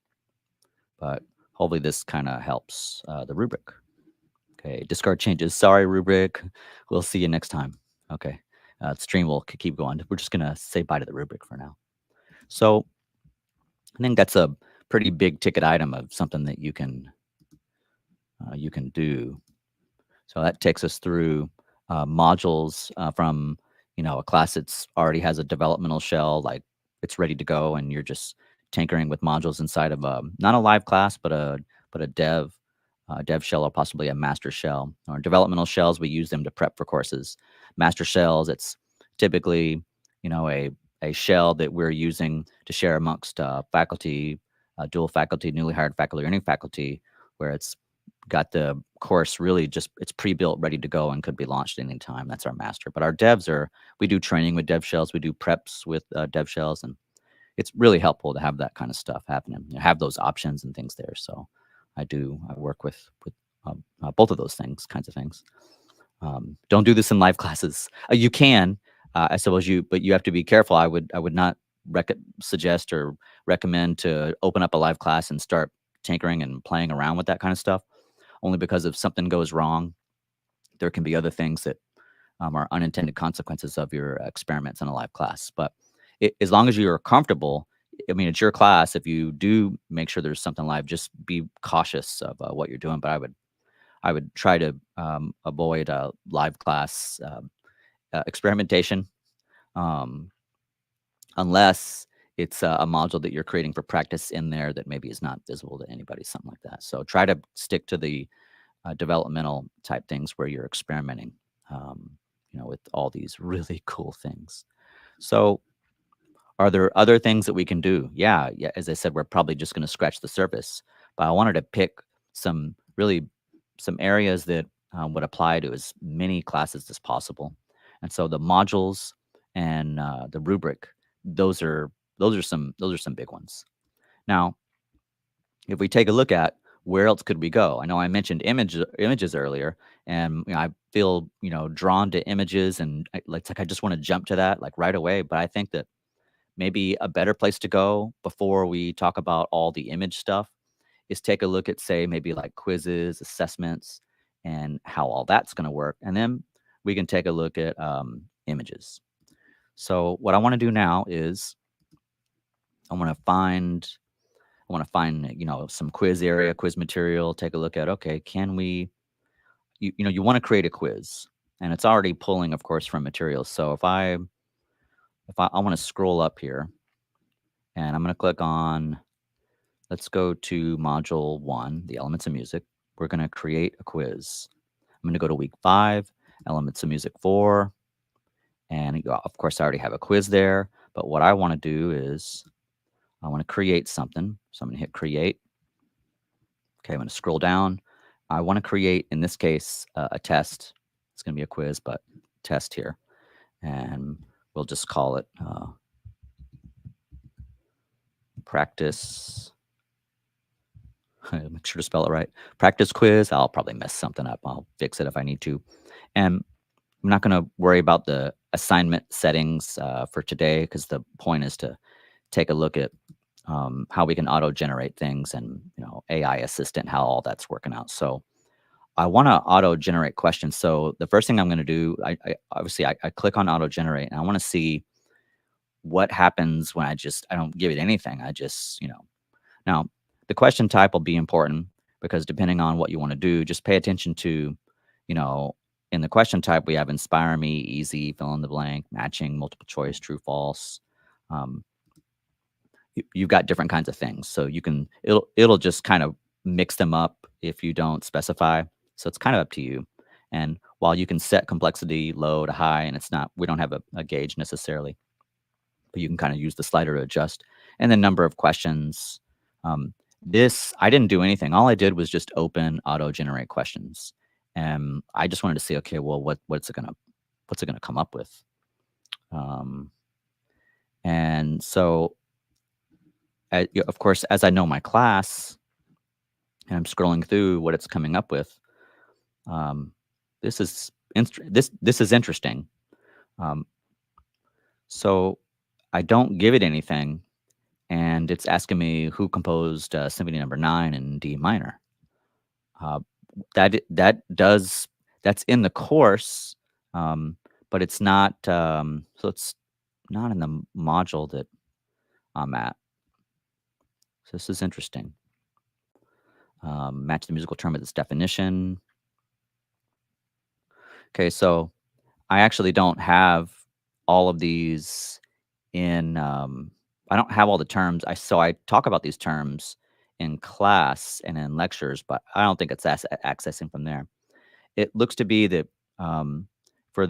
but hopefully this kind of helps the rubric. Okay. Discard changes. Sorry, rubric. We'll see you next time. Okay. Stream will keep going. We're just going to say bye to the rubric for now. So I think that's a pretty big ticket item of something that you can do. So that takes us through modules from a class that's already has a developmental shell, like it's ready to go, and you're just tinkering with modules inside of not a live class, but a dev shell, or possibly a master shell. Or developmental shells, we use them to prep for courses. Master shells, it's typically a shell that we're using to share amongst faculty, dual faculty, newly hired faculty, or any faculty, where it's got the course really just it's pre-built, ready to go, and could be launched at any time. That's our master. But our devs we do training with dev shells, we do preps with dev shells, and it's really helpful to have that kind of stuff happening. Have those options and things there. So I work with both of those kinds of things. Don't do this in live classes. You can, I suppose but you have to be careful. I would not suggest or recommend to open up a live class and start tinkering and playing around with that kind of stuff. Only because if something goes wrong, there can be other things that are unintended consequences of your experiments in a live class. But as long as you're comfortable, I mean, it's your class. If you do make sure there's something live, just be cautious of what you're doing. But I would try to avoid a live class experimentation, um, unless it's a module that you're creating for practice in there that maybe is not visible to anybody, something like that. So try to stick to the developmental type things where you're experimenting, with all these really cool things. So, Are there other things that we can do? Yeah, yeah. As I said, we're probably just going to scratch the surface, but I wanted to pick some really some areas that would apply to as many classes as possible. And so the modules and the rubric, those are those are some big ones. Now, if we take a look at where else could we go? I know I mentioned images earlier, and I feel drawn to images, and it's like I just want to jump to that like right away. But I think that maybe a better place to go before we talk about all the image stuff is take a look at, say, maybe like quizzes, assessments, and how all that's going to work. And then we can take a look at images. So what I want to do now is I want to find some quiz area, quiz material, take a look at, okay, can we, you want to create a quiz, and it's already pulling, of course, from materials. So if I want to scroll up here, and I'm going to click on, let's go to module 1, the elements of music. We're going to create a quiz. I'm going to go to week 5, elements of music 4. And of course, I already have a quiz there. But what I want to do is I want to create something. So I'm going to hit create. Okay, I'm going to scroll down. I want to create, in this case, a test. It's going to be a quiz, but test here. And we'll just call it practice. Make sure to spell it right. Practice quiz. I'll probably mess something up. I'll fix it if I need to. And I'm not going to worry about the assignment settings for today, because the point is to take a look at how we can auto-generate things, and AI assistant, how all that's working out. So I want to auto-generate questions. So the first thing I'm going to do, I click on auto-generate, and I want to see what happens when I don't give it anything. I just, now the question type will be important, because depending on what you want to do, just pay attention to, you know, in the question type, we have inspire me, easy, fill in the blank, matching, multiple choice, true, false. Um, you've got different kinds of things. So it'll just kind of mix them up if you don't specify. So it's kind of up to you. And while you can set complexity low to high, and we don't have a gauge necessarily, but you can kind of use the slider to adjust. And then number of questions. This, I didn't do anything. All I did was just open auto generate questions. And I just wanted to see, okay, well, what's it gonna come up with? And so, of course, as I know my class, and I'm scrolling through what it's coming up with, um, this is interesting. Um, so I don't give it anything, and it's asking me who composed Symphony Number 9 in D minor. Uh, that's in the course, but it's not. So it's not in the module that I'm at. So this is interesting. Match the musical term with its definition. Okay, so I actually don't have all of these in. I don't have all the terms. I talk about these terms in class and in lectures, but I don't think it's accessing from there. It looks to be that for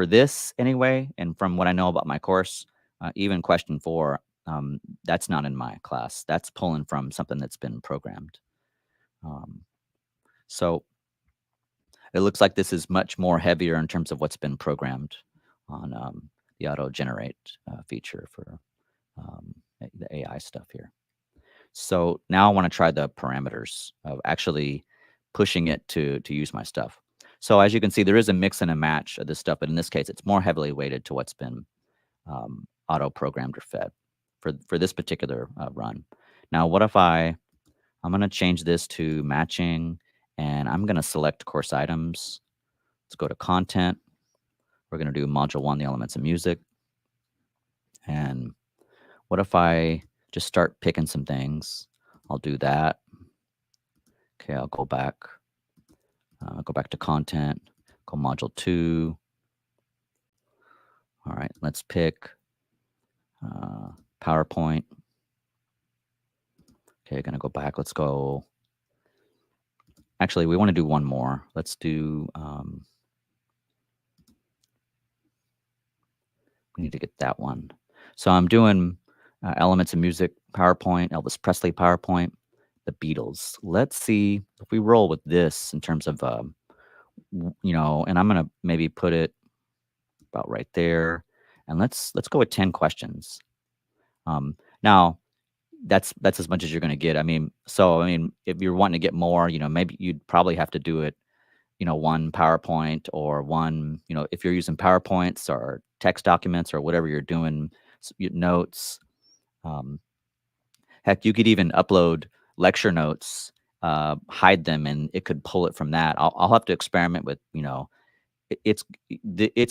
this anyway, and from what I know about my course, even question 4, that's not in my class. That's pulling from something that's been programmed. Um, so it looks like this is much more heavier in terms of what's been programmed on the auto generate feature for the AI stuff here. So now I want to try the parameters of actually pushing it to use my stuff. So as you can see, there is a mix and a match of this stuff, but in this case, it's more heavily weighted to what's been auto programmed or fed for this particular run. Now, what if I'm going to change this to matching, and I'm going to select course items. Let's go to content. We're going to do module 1, the elements of music. And what if I just start picking some things? I'll do that. Okay, I'll go back to content, go module 2. All right, let's pick PowerPoint. Okay, gonna go back. Let's go. Actually, we want to do one more. Let's do. We need to get that one. So I'm doing elements of music PowerPoint, Elvis Presley PowerPoint, the Beatles. Let's see if we roll with this in terms of, and I'm gonna maybe put it about right there, and let's go with 10 questions. Now that's as much as you're gonna get. I mean, if you're wanting to get more, maybe you'd probably have to do it, one PowerPoint or one, if you're using PowerPoints or text documents or whatever you're doing, notes. Um, Heck, you could even upload lecture notes, hide them, and it could pull it from that. I'll have to experiment with, it's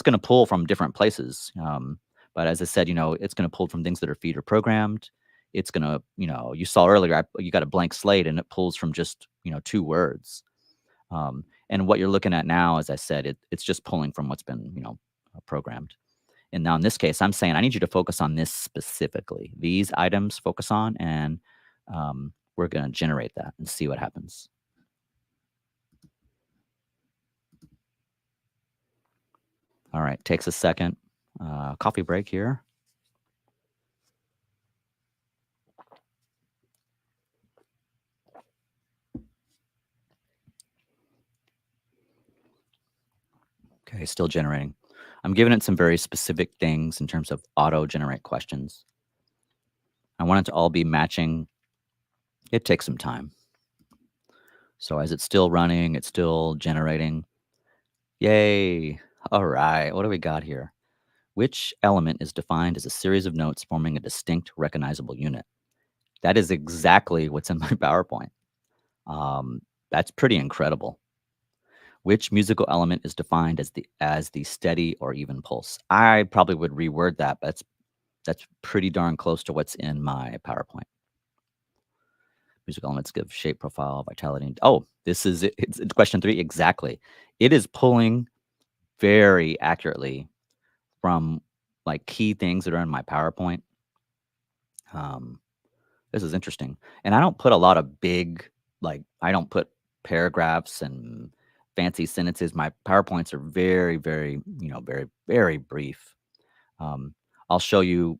going to pull from different places. But as I said, it's going to pull from things that are feeder programmed. It's going to, you saw earlier, you got a blank slate and it pulls from just, two words. And what you're looking at now, as I said, it's just pulling from what's been, programmed. And now in this case, I'm saying I need you to focus on this specifically. These items focus on, and we're going to generate that and see what happens. All right, takes a second. Coffee break here. Okay, still generating. I'm giving it some very specific things in terms of auto-generate questions. I want it to all be matching. It takes some time. So as it's still running, it's still generating. Yay! All right, what do we got here? Which element is defined as a series of notes forming a distinct recognizable unit? That is exactly what's in my PowerPoint. Um, that's pretty incredible. Which musical element is defined as the steady or even pulse? I probably would reword that, but that's pretty darn close to what's in my PowerPoint. Musical elements give shape, profile, vitality. Oh, this is it. It's question 3 exactly. It is pulling very accurately from like key things that are in my PowerPoint. Um, This is interesting. And I don't put a lot of big, like, I don't put paragraphs and fancy sentences. My PowerPoints are very, very, very, very brief. Um, I'll show you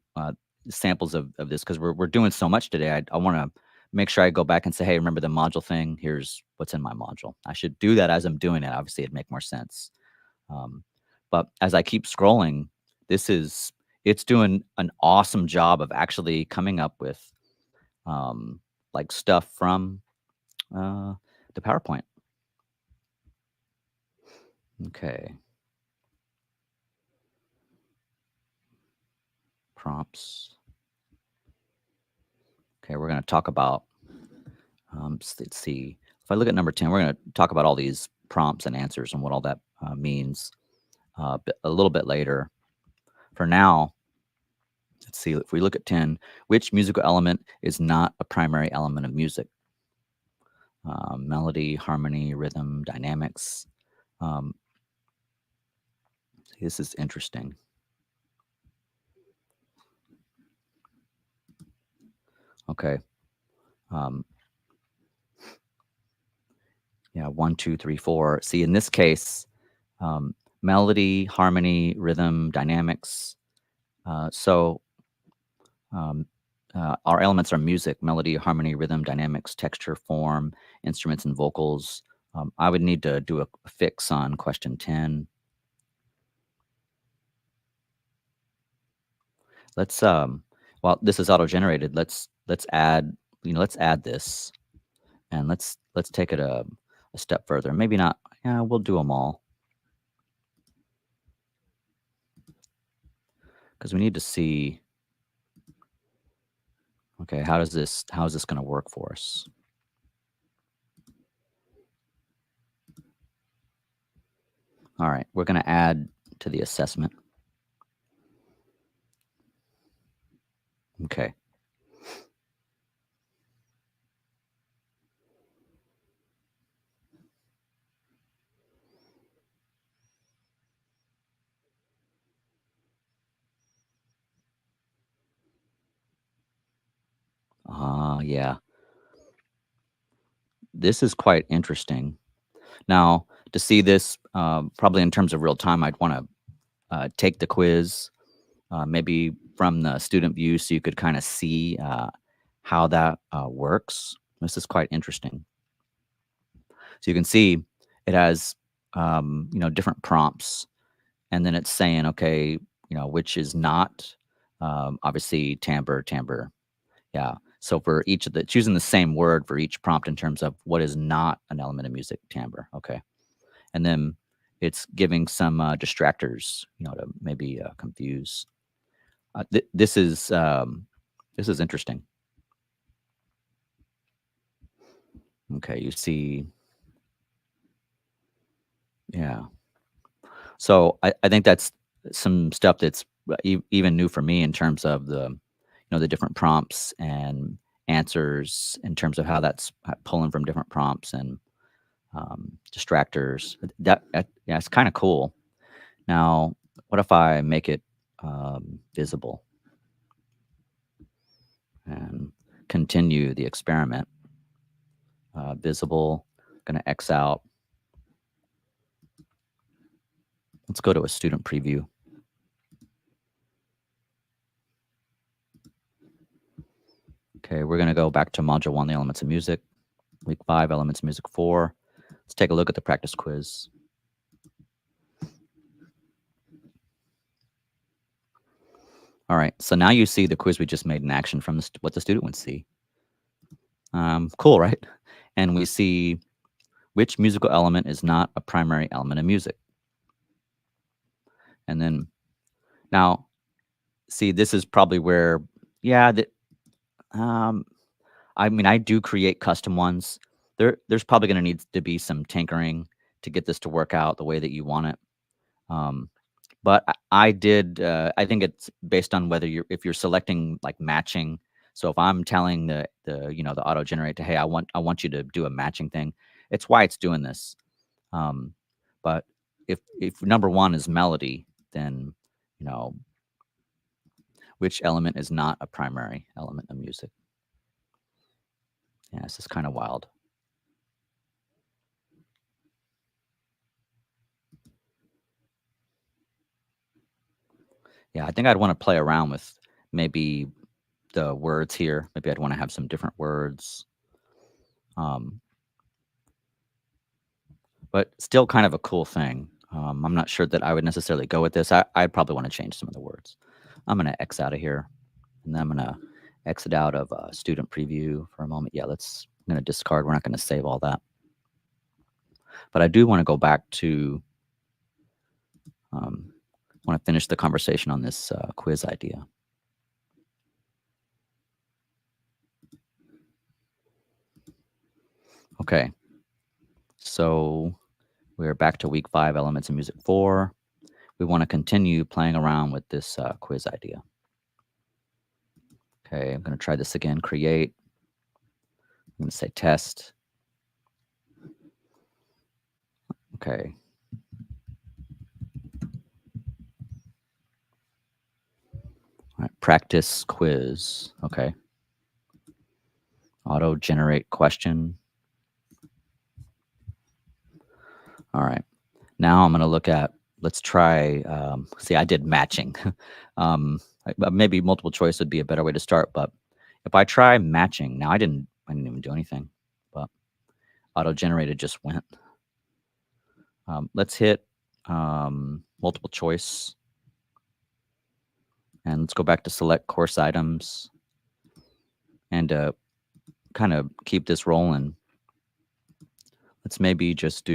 samples of this because we're doing so much today. I want to make sure I go back and say, hey, remember the module thing? Here's what's in my module. I should do that as I'm doing it. Obviously, it'd make more sense. Um, but as I keep scrolling, it's doing an awesome job of actually coming up with um, like stuff from uh, the PowerPoint. Okay, prompts. Okay, we're going to talk about, let's see. If I look at number 10, we're going to talk about all these prompts and answers and what all that means a little bit later. For now, let's see. If we look at 10, which musical element is not a primary element of music? Melody, harmony, rhythm, dynamics. Um, this is interesting. Okay. Um, yeah, 1, 2, 3, 4. See, in this case, melody, harmony, rhythm, dynamics. So our elements are music, melody, harmony, rhythm, dynamics, texture, form, instruments, and vocals. I would need to do a fix on question 10. Let's Well, this is auto generated. Let's add, let's add this, and let's take it a step further. Maybe not. Yeah, we'll do them all because we need to see. Okay, how is this going to work for us? All right, we're going to add to the assessment. Okay. Yeah. This is quite interesting. Now, to see this, probably in terms of real time, I'd want to take the quiz maybe from the student view so you could kind of see how that works. This is quite interesting. So you can see it has, different prompts, and then it's saying, okay, which is not, obviously timbre, timbre. Yeah. So for each of the choosing the same word for each prompt in terms of what is not an element of music, timbre. Okay. And then it's giving some distractors, to maybe confuse. This is interesting. Okay, you see, yeah. So I think that's some stuff that's even new for me in terms of the different prompts and answers in terms of how that's pulling from different prompts and distractors. Yeah, it's kind of cool. Now, what if I make it visible and continue the experiment? Visible, going to X out. Let's go to a student preview. Okay, we're going to go back to Module 1, the elements of music. Week 5, elements of music 4. Let's take a look at the practice quiz. All right, so now you see the quiz we just made in action from what the student would see. Cool, right? And we see which musical element is not a primary element of music. And then now, see, this is probably where, yeah, I mean, I do create custom ones. There's probably going to need to be some tinkering to get this to work out the way that you want it. But I did. I think it's based on whether if you're selecting like matching. So if I'm telling the auto generate to, hey, I want you to do a matching thing, it's why it's doing this. But if number one is melody, then which element is not a primary element of music? Yeah, this is kind of wild. Yeah, I think I'd want to play around with maybe the words here. Maybe I'd want to have some different words. But still kind of a cool thing. I'm not sure that I would necessarily go with this. I'd probably want to change some of the words. I'm going to X out of here, and then I'm going to exit out of student preview for a moment. Yeah, I'm going to discard. We're not going to save all that. But I do want to go back to, want to finish the conversation on this quiz idea. Okay, so we're back to week 5, elements of music 4. We want to continue playing around with this quiz idea. Okay, I'm going to try this again, create. I'm going to say test. Okay. All right, practice quiz. Okay. Auto generate question. All right. Now I'm going to look at, let's try, see, I did matching. Maybe multiple choice would be a better way to start, but if I try matching, now I didn't even do anything, but auto generated just went. Let's hit multiple choice. And let's go back to select course items and kind of keep this rolling. Let's maybe just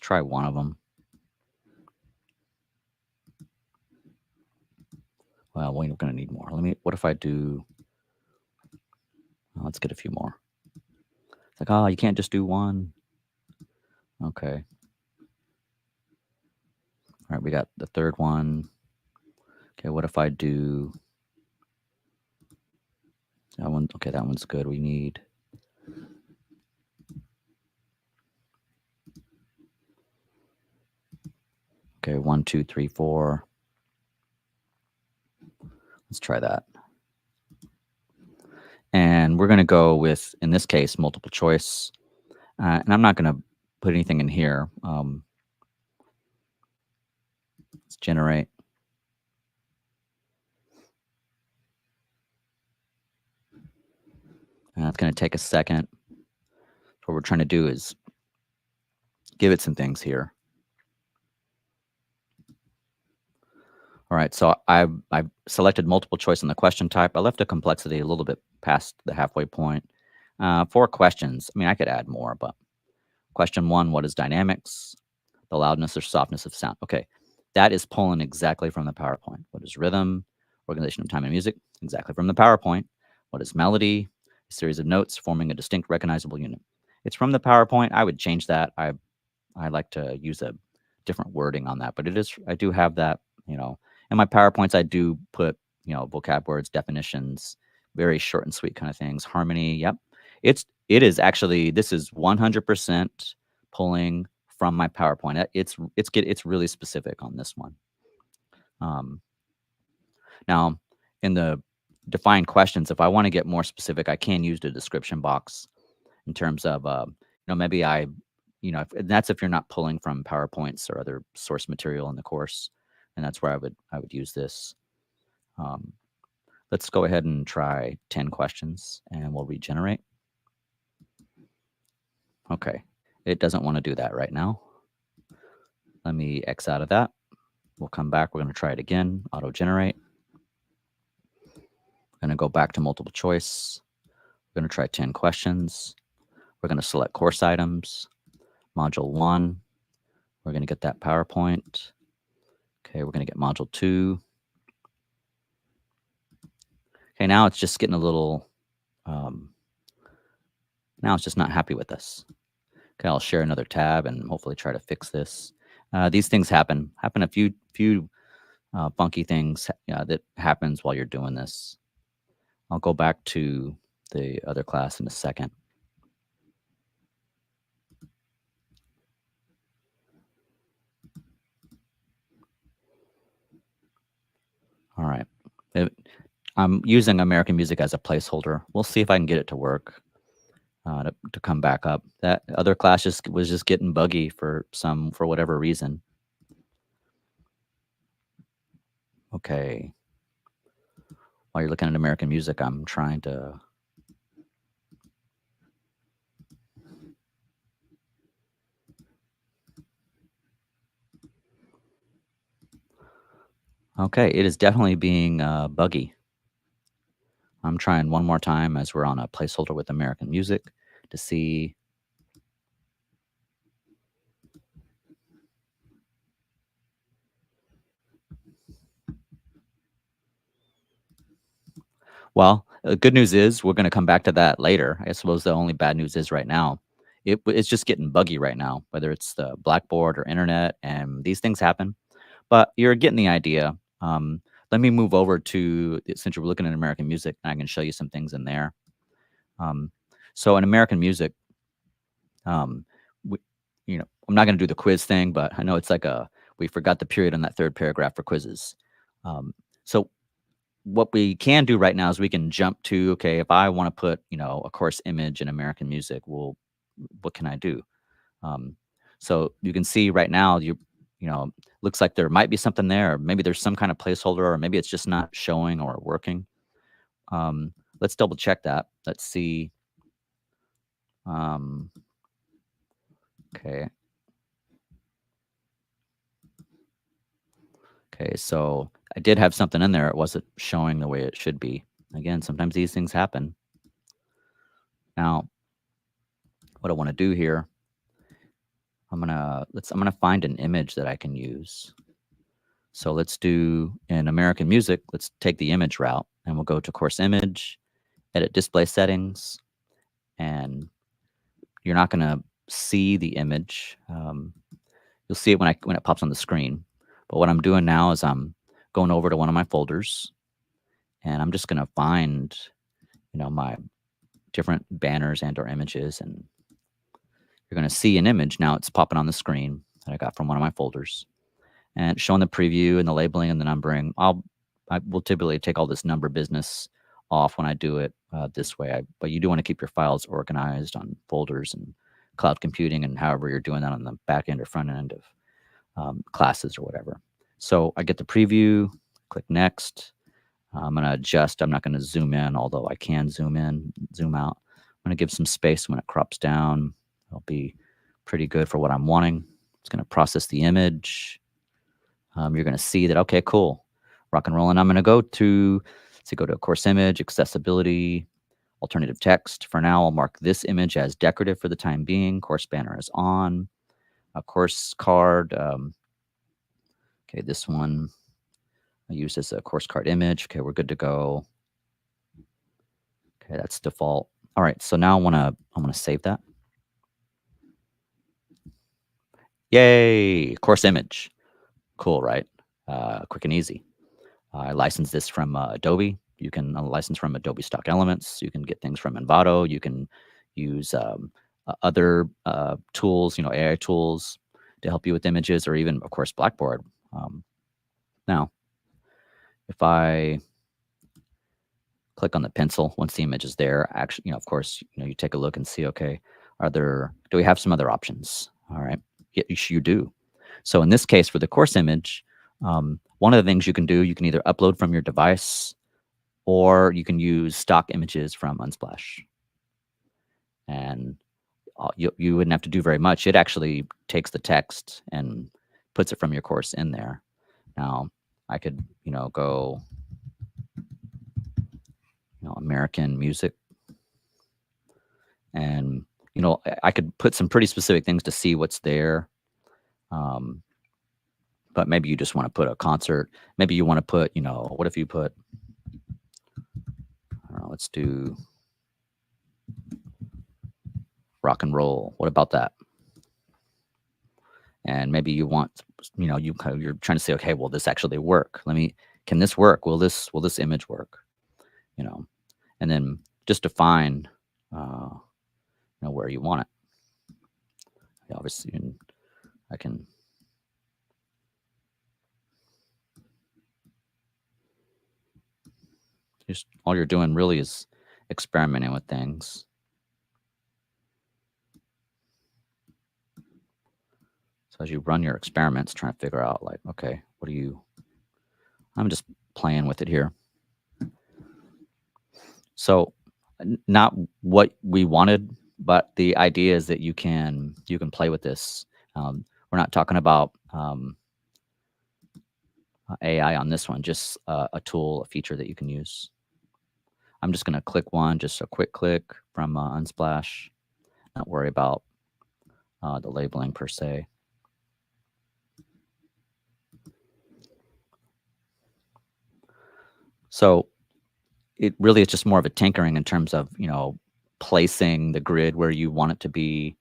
try one of them. Well, we're going to need more. What if I do, let's get a few more. It's like, oh, you can't just do one. Okay. All right, we got the third one. Okay, what if I do that one? Okay, that one's good. We need, okay, 1, 2, 3, 4. Let's try that. And we're going to go with, in this case, multiple choice. And I'm not going to put anything in here. Let's generate. And it's going to take a second. What we're trying to do is give it some things here. All right, so I've selected multiple choice on the question type. I left the complexity a little bit past the halfway point. 4 questions. I mean, I could add more, but question 1, what is dynamics? The loudness or softness of sound. Okay, that is pulling exactly from the PowerPoint. What is rhythm? Organization of time and music. Exactly from the PowerPoint. What is melody? A series of notes forming a distinct recognizable unit. It's from the PowerPoint. I would change that. I like to use a different wording on that, but it is, I do have that, in my PowerPoints, I do put, vocab words, definitions, very short and sweet kind of things. Harmony. Yep. It is actually, this is 100% pulling from my PowerPoint. It's really specific on this one. Now in the define questions, if I want to get more specific, I can use the description box in terms of, maybe and that's if you're not pulling from PowerPoints or other source material in the course. And that's where I would use this. Let's go ahead and try 10 questions and we'll regenerate. Okay. It doesn't want to do that right now. Let me X out of that. We'll come back. We're going to try it again. Auto generate. We're going to go back to multiple choice. We're going to try 10 questions. We're going to select course items. Module 1. We're going to get that PowerPoint. Okay, we're going to get module 2. Okay, now it's just getting a little, now it's just not happy with us. Okay, I'll share another tab and hopefully try to fix this. These things happen a few funky things that happens while you're doing this. I'll go back to the other class in a second. All right. I'm using American music as a placeholder. We'll see if I can get it to work, to come back up. That other class was just getting buggy for whatever reason. Okay. While you're looking at American music, I'm trying to. Okay, it is definitely being buggy. I'm trying one more time as we're on a placeholder with American music to see. Well, good news is we're going to come back to that later. I suppose the only bad news is right now, it's just getting buggy right now, whether it's the Blackboard or internet, and these things happen. But you're getting the idea. Let me move over to, since you're looking at American music, I can show you some things in there. So in American music, we, I'm not going to do the quiz thing, but I know it's like we forgot the period on that third paragraph for quizzes. So what we can do right now is we can jump to, okay, if I want to put, a course image in American music, well, what can I do? So you can see right now, looks like there might be something there, or maybe there's some kind of placeholder, or maybe it's just not showing or working. Let's double check that. Let's see. Okay. Okay, so I did have something in there. It wasn't showing the way it should be. Again, sometimes these things happen. Now, what I want to do here, I'm gonna find an image that I can use. So let's do in American music, let's take the image route and we'll go to course image, edit display settings, and you're not gonna see the image. You'll see it when it pops on the screen. But what I'm doing now is I'm going over to one of my folders and I'm just gonna find, my different banners and or images, and you're gonna see an image. Now it's popping on the screen that I got from one of my folders. And showing the preview and the labeling and the numbering. I will typically take all this number business off when I do it this way. But you do want to keep your files organized on folders and cloud computing and however you're doing that on the back end or front end of classes or whatever. So I get the preview, click next. I'm going to adjust. I'm not going to zoom in, although I can zoom in, zoom out. I'm going to give some space when it crops down. It'll be pretty good for what I'm wanting. It's going to process the image. You're going to see that, okay, cool, rock and roll. And I'm going to go to a course image, accessibility, alternative text. For now, I'll mark this image as decorative for the time being. Course banner is on. A course card. Okay, this one I used as a course card image. Okay, we're good to go. Okay, that's default. All right, so now I want to save that. Yay, course image. Cool, right? Quick and easy. I licensed this from Adobe. You can license from Adobe Stock Elements. You can get things from Envato. You can use other tools, AI tools to help you with images, or even, of course, Blackboard. Now, if I click on the pencil, once the image is there, actually, of course, you take a look and see, okay, do we have some other options? All right, yes, you do. So in this case, for the course image, one of the things you can do, you can either upload from your device, or you can use stock images from Unsplash. And you wouldn't have to do very much. It actually takes the text and puts it from your course in there. Now, I could, go, American music. And, I could put some pretty specific things to see what's there. But maybe you just want to put a concert. Maybe you want to put, what if you put, I don't know, let's do rock and roll. What about that? And maybe you want, you're trying to say, okay, will this actually work? Can this work? Will this image work? And then just define, where you want it. Obviously, I can. Just all you're doing really is experimenting with things. So as you run your experiments, trying to figure out, like, okay, I'm just playing with it here. So not what we wanted, but the idea is that you can play with this. We're not talking about AI on this one, just a tool, a feature that you can use. I'm just going to click one, just a quick click from Unsplash. Not worry about the labeling per se. So it really is just more of a tinkering in terms of, placing the grid where you want it to be,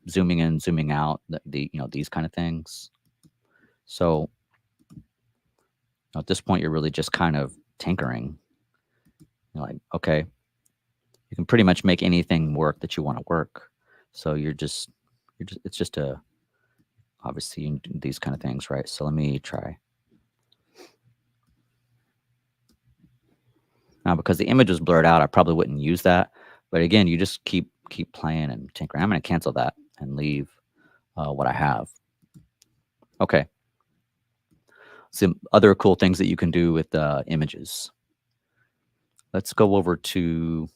zooming in, zooming out, these kind of things. So at this point, you're really just kind of tinkering. You're like, okay, you can pretty much make anything work that you want to work. So it's just obviously you do these kind of things, right? So let me try. Now, because the image was blurred out, I probably wouldn't use that. But again, you just keep playing and tinkering. I'm going to cancel that and leave what I have. Okay. Some other cool things that you can do with images. Let's go over to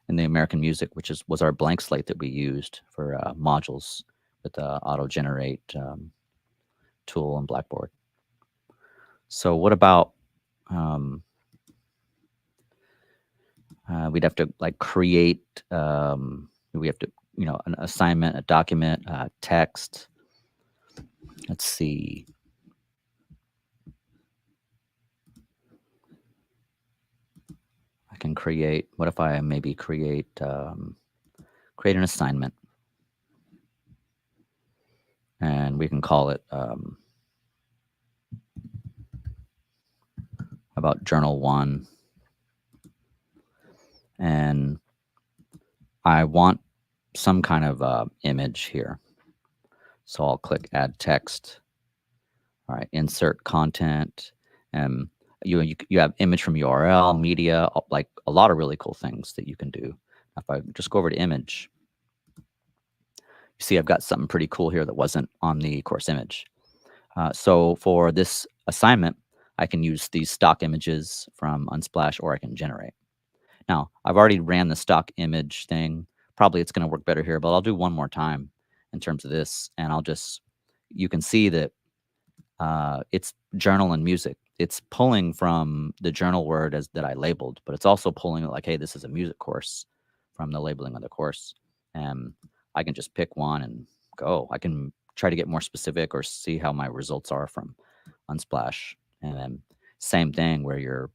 in the American music, which was our blank slate that we used for modules with the auto generate tool in Blackboard. So what about we'd have to create, we have to, an assignment, a document, text. Let's see. I can create, what if I maybe create an assignment, and we can call it about journal 1. And I want some kind of image here. So I'll click add text. All right, insert content. And you have image from URL, media, like a lot of really cool things that you can do. If I just go over to image, you see I've got something pretty cool here that wasn't on the course image. So for this assignment, I can use these stock images from Unsplash, or I can generate. Now, I've already ran the stock image thing. Probably it's going to work better here, but I'll do one more time in terms of this, and you can see that it's journal and music. It's pulling from the journal word as that I labeled, but it's also pulling like, hey, this is a music course from the labeling of the course. And I can just pick one and go. I can try to get more specific or see how my results are from Unsplash. And then same thing where you're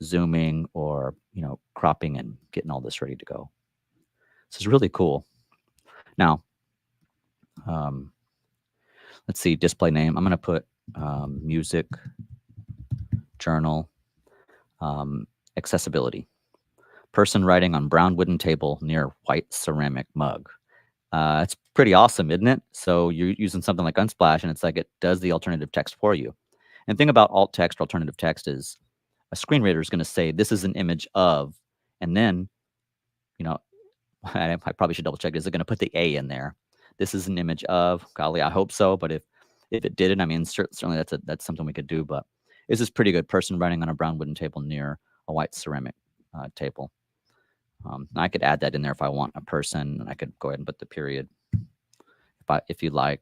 zooming or cropping and getting all this ready to go. This is really cool. Now, um, let's see, display name. I'm going to put music journal accessibility. Person writing on brown wooden table near white ceramic mug. It's pretty awesome, isn't it? So you're using something like Unsplash, and it's like it does the alternative text for you. And the thing about alt text or alternative text is a screen reader is going to say, this is an image of, and then, you know, I probably should double check. Is it going to put the A in there? This is an image of. Golly, I hope so. But if it didn't, I mean, certainly that's something we could do. But this is pretty good. Person writing on a brown wooden table near a white ceramic table. I could add that in there if I want a person, and I could go ahead and put the period if you like.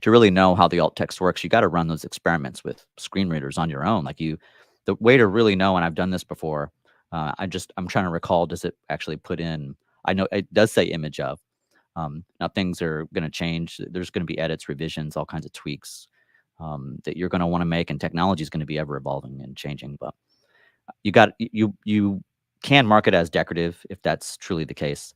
To really know how the alt text works, you got to run those experiments with screen readers on your own. The way to really know, and I've done this before, I'm trying to recall, does it actually put in, I know it does say image of. Now things are going to change. There's going to be edits, revisions, all kinds of tweaks that you're going to want to make, and technology is going to be ever evolving and changing. But you can mark it as decorative if that's truly the case.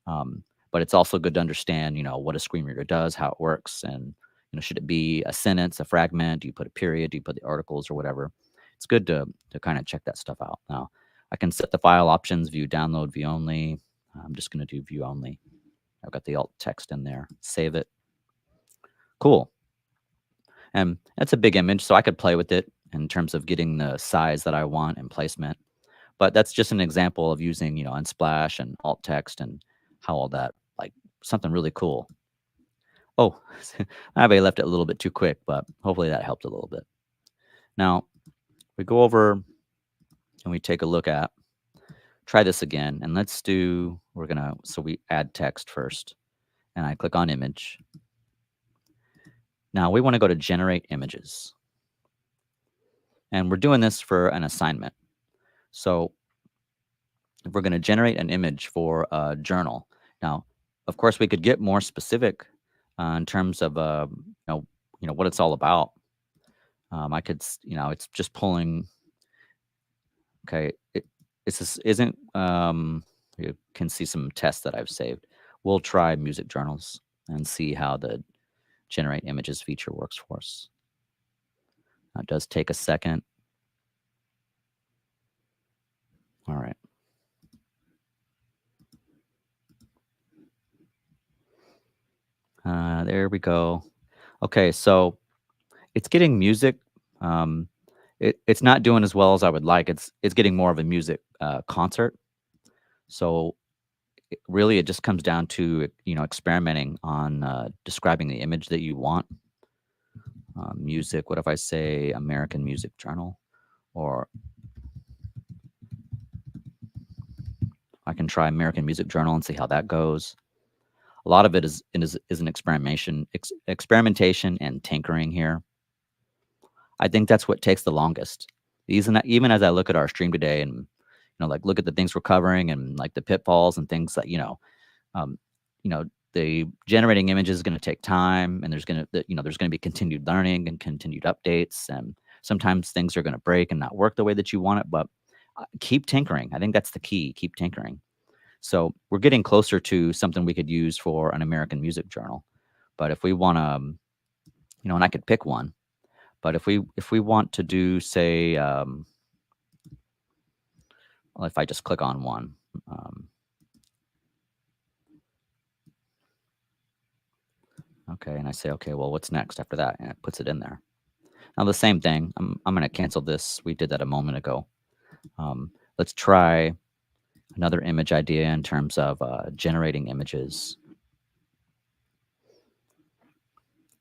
But it's also good to understand, what a screen reader does, how it works, and should it be a sentence, a fragment? Do you put a period? Do you put the articles or whatever? It's good to kind of check that stuff out. Now, I can set the file options: view, download, view only. I'm just going to do view only. I've got the alt text in there. Save it. Cool. And that's a big image, so I could play with it in terms of getting the size that I want and placement. But that's just an example of using, Unsplash and alt text and how all that, like something really cool. Oh, I may have left it a little bit too quick, but hopefully that helped a little bit. Now, we go over and we take a look at, try this again, and so we add text first, and I click on image. Now we want to go to generate images. And we're doing this for an assignment. So if we're going to generate an image for a journal. Now, of course, we could get more specific in terms of what it's all about. I could, it's just pulling. Okay, this isn't. You can see some tests that I've saved. We'll try music journals and see how the generate images feature works for us. Now, it does take a second. All right. There we go. Okay, so it's getting music. It's not doing as well as I would like. It's getting more of a music concert. So really, it just comes down to experimenting on describing the image that you want. Music. What if I say American Music Journal, or I can try American Music Journal and see how that goes. A lot of it is an experimentation and tinkering here. I think that's what takes the longest. Even as I look at our stream today and look at the things we're covering and like the pitfalls and things that um, the generating images is going to take time, and there's going to be continued learning and continued updates, and sometimes things are going to break and not work the way that you want it. But keep tinkering. I think that's the key. Keep tinkering. So we're getting closer to something we could use for an American Music Journal. But if we want to, and I could pick one. But if we want to do, say, well, if I just click on one, okay, and I say, okay, well, what's next after that? And it puts it in there. Now the same thing. I'm going to cancel this. We did that a moment ago. Let's try another image idea in terms of generating images.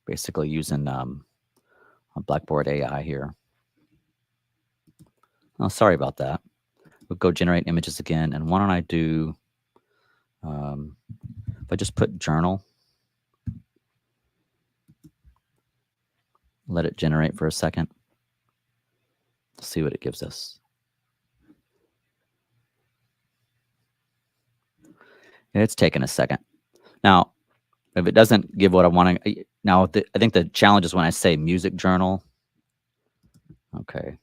basically using a Blackboard AI here. Oh, sorry about that. We'll go generate images again. And why don't I do, if I just put journal, let it generate for a second. See what it gives us. It's taken a second. Now, if it doesn't give what I want to, now I think the challenge is when I say music journal. Okay,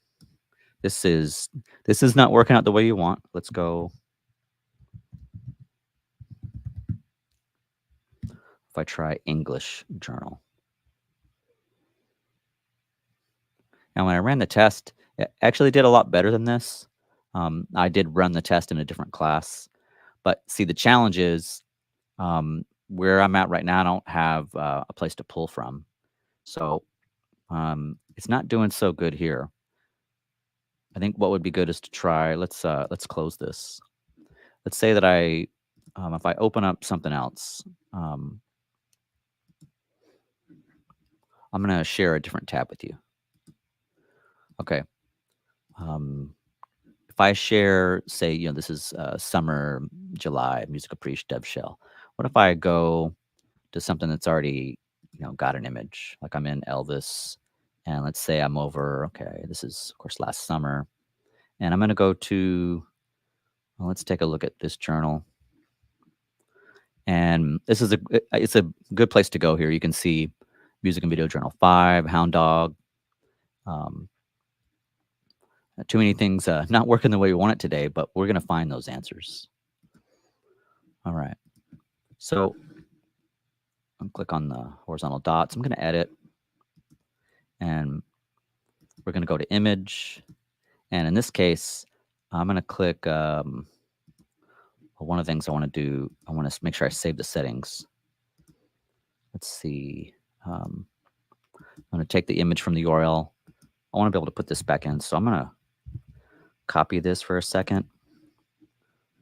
this is not working out the way you want. Let's go. If I try English journal. Now, when I ran the test, it actually did a lot better than this. I did run the test in a different class, but see, the challenge is where I'm at right now, I don't have a place to pull from. So it's not doing so good here. I think what would be good is to try, let's close this. Let's say that if I open up something else, I'm going to share a different tab with you. Okay. If I share, say, this is summer, July, music appreciation dev shell. What if I go to something that's already, got an image? Like I'm in Elvis, and let's say I'm over, okay, this is, of course, last summer. And I'm going to go to, well, let's take a look at this journal. And this is it's a good place to go here. You can see Music and Video Journal 5, Hound Dog. Too many things not working the way we want it today, but we're going to find those answers. All right. So I'll click on the horizontal dots. I'm going to edit. And we're going to go to image. And in this case, I'm going to click one of the things I want to do. I want to make sure I save the settings. Let's see. I'm going to take the image from the URL. I want to be able to put this back in. So I'm going to copy this for a second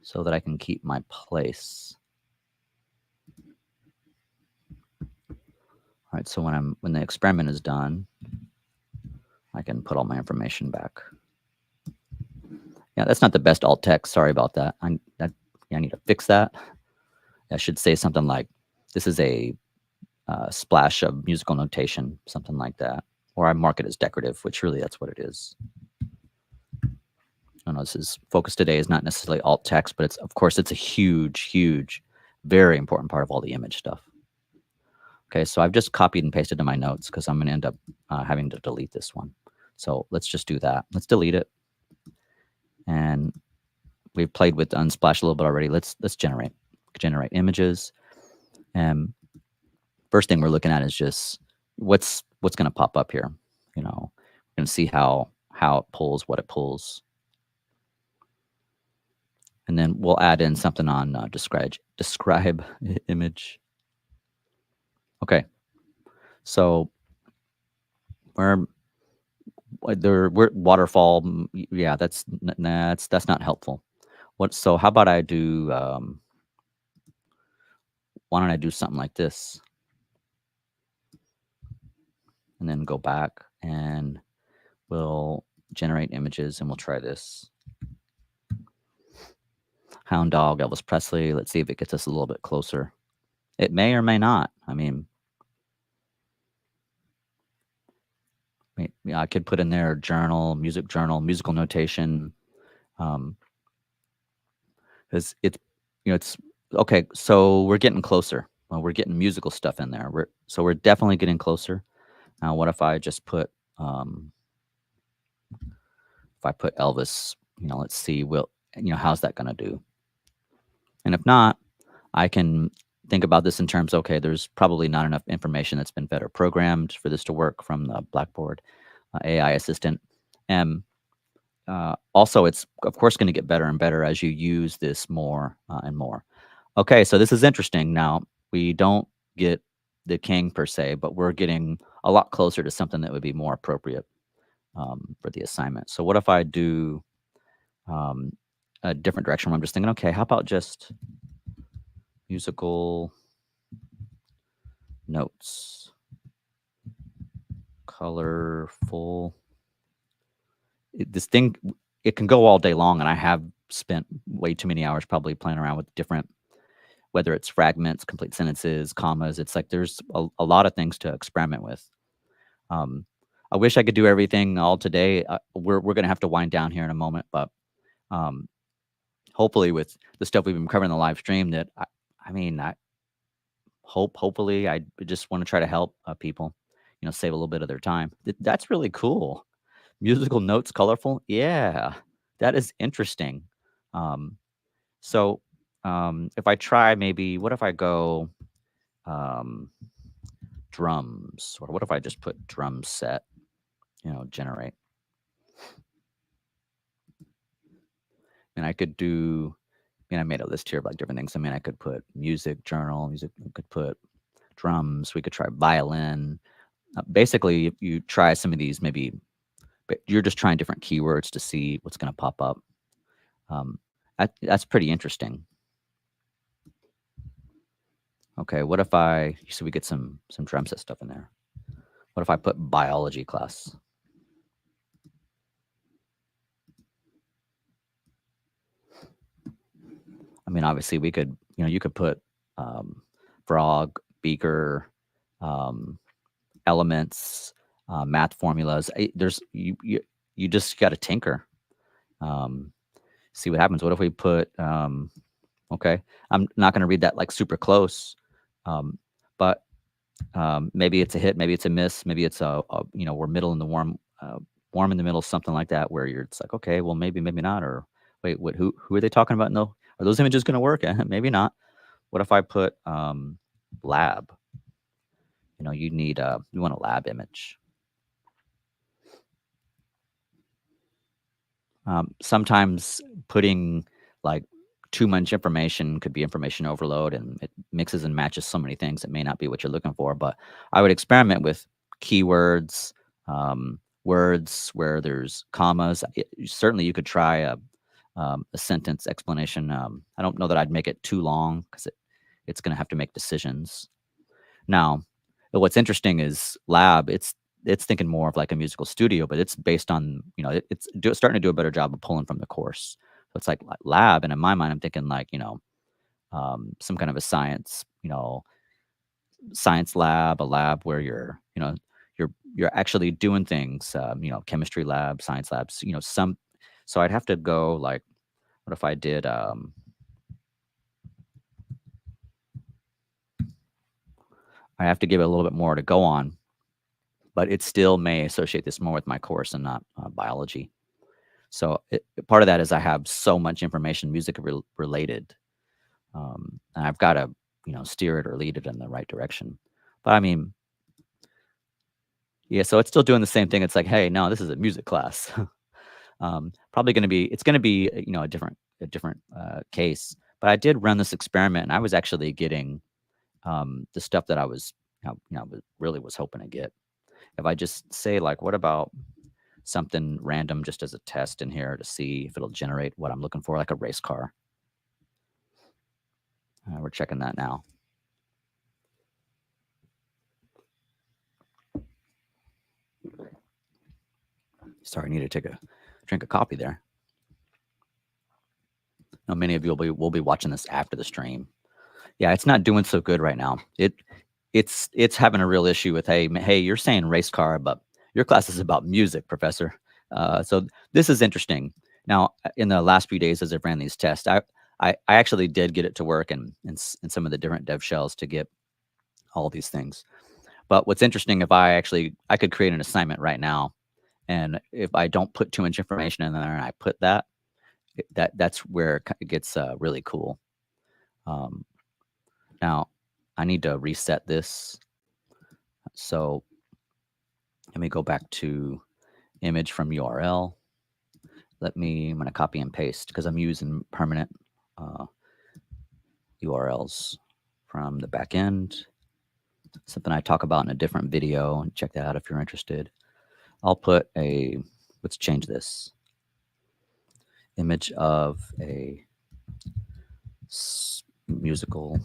so that I can keep my place. All right, so when the experiment is done, I can put all my information back. Yeah, that's not the best alt text. Sorry about that. I need to fix that. I should say something like, this is a splash of musical notation, something like that. Or I mark it as decorative, which really that's what it is. I know this is focus today is not necessarily alt text, but of course it's a huge, very important part of all the image stuff. Okay, so I've just copied and pasted in my notes because I'm going to end up having to delete this one. So let's just do that. Let's delete it. And we've played with Unsplash a little bit already. Let's generate images. And first thing we're looking at is just what's going to pop up here. We're going to see how it pulls, what it pulls. And then we'll add in something on describe image. Okay. So we're waterfall. Yeah, that's not helpful. So how about I do, why don't I do something like this? And then go back and we'll generate images and we'll try this. Hound Dog, Elvis Presley. Let's see if it gets us a little bit closer. It may or may not. I mean, I could put in there journal, musical notation. Because it's okay. So we're getting closer. Well, we're getting musical stuff in there. We're definitely getting closer. Now, what if I just put if I put Elvis? Let's see. How's that going to do? And if not, I can think about this in terms, okay, there's probably not enough information that's been better programmed for this to work from the Blackboard AI assistant. And also, it's, of course, going to get better and better as you use this more and more. Okay, so this is interesting. Now, we don't get the king per se, but we're getting a lot closer to something that would be more appropriate for the assignment. So what if I do a different direction where I'm just thinking, okay, how about just musical notes? colorful. This thing, it can go all day long, and I have spent way too many hours probably playing around with different, whether it's fragments, complete sentences, commas. It's like there's a lot of things to experiment with. Um, I wish I could do everything all today. We're gonna have to wind down here in a moment, but um, hopefully with the stuff we've been covering in the live stream, that I mean, hopefully I just want to try to help people, save a little bit of their time. That's really cool. Musical notes, colorful. Yeah, that is interesting. Um, so if I try, maybe what if I go um, drums, or what if I just put drum set? Generate, and I could do. I made a list here of like different things. I mean, I could put music journal, music. We could put drums. We could try violin. Basically, if you try some of these, maybe but you're just trying different keywords to see what's going to pop up. Um, that's pretty interesting. Okay, what if so we get some drum set stuff in there. What if I put biology class? I mean, obviously we could, you could put frog, beaker, um, elements, math formulas. There's you just got to tinker. Um, see what happens. What if we put okay, I'm not going to read that like super close, but maybe it's a hit, maybe it's a miss, maybe it's we're middle in the warm in the middle, something like that, where it's like, okay, well, maybe not, or wait, what? Who are they talking about? No, are those images going to work? Maybe not. What if I put lab? You want a lab image. Sometimes putting like too much information could be information overload, and it mixes and matches so many things. It may not be what you're looking for, but I would experiment with keywords, words where there's commas. Certainly, you could try a sentence explanation. I don't know that I'd make it too long because it's going to have to make decisions. Now, what's interesting is lab. It's thinking more of like a musical studio, but it's based on starting to do a better job of pulling from the course. So it's like lab, and in my mind, I'm thinking like some kind of a science lab, a lab where you're actually doing things. Chemistry lab, science labs. Some. So I'd have to go like, what if I did? I have to give it a little bit more to go on, but it still may associate this more with my course and not biology. So part of that is I have so much information, music related, and I've got to steer it or lead it in the right direction. But I mean, yeah, so it's still doing the same thing. It's like, hey, no, this is a music class. Probably going to be it's going to be a different case. But I did run this experiment, and I was actually getting the stuff that I was really was hoping to get. If I just say like, what about something random just as a test in here to see if it'll generate what I'm looking for, like a race car. We're checking that now. Sorry, I need to take a drink of coffee there. Now, many of you will be watching this after the stream. Yeah, it's not doing so good right now. It's having a real issue with, hey, you're saying race car, but your class is about music, professor. So this is interesting. Now, in the last few days as I ran these tests, I actually did get it to work in some of the different dev shells to get all these things. But what's interesting, if I could create an assignment right now, and if I don't put too much information in there and I put that's where it gets really cool. Now, I need to reset this. So let me go back to image from URL. I'm going to copy and paste because I'm using permanent URLs from the back end. Something I talk about in a different video, and check that out if you're interested. I'll put let's change this. Image of a musical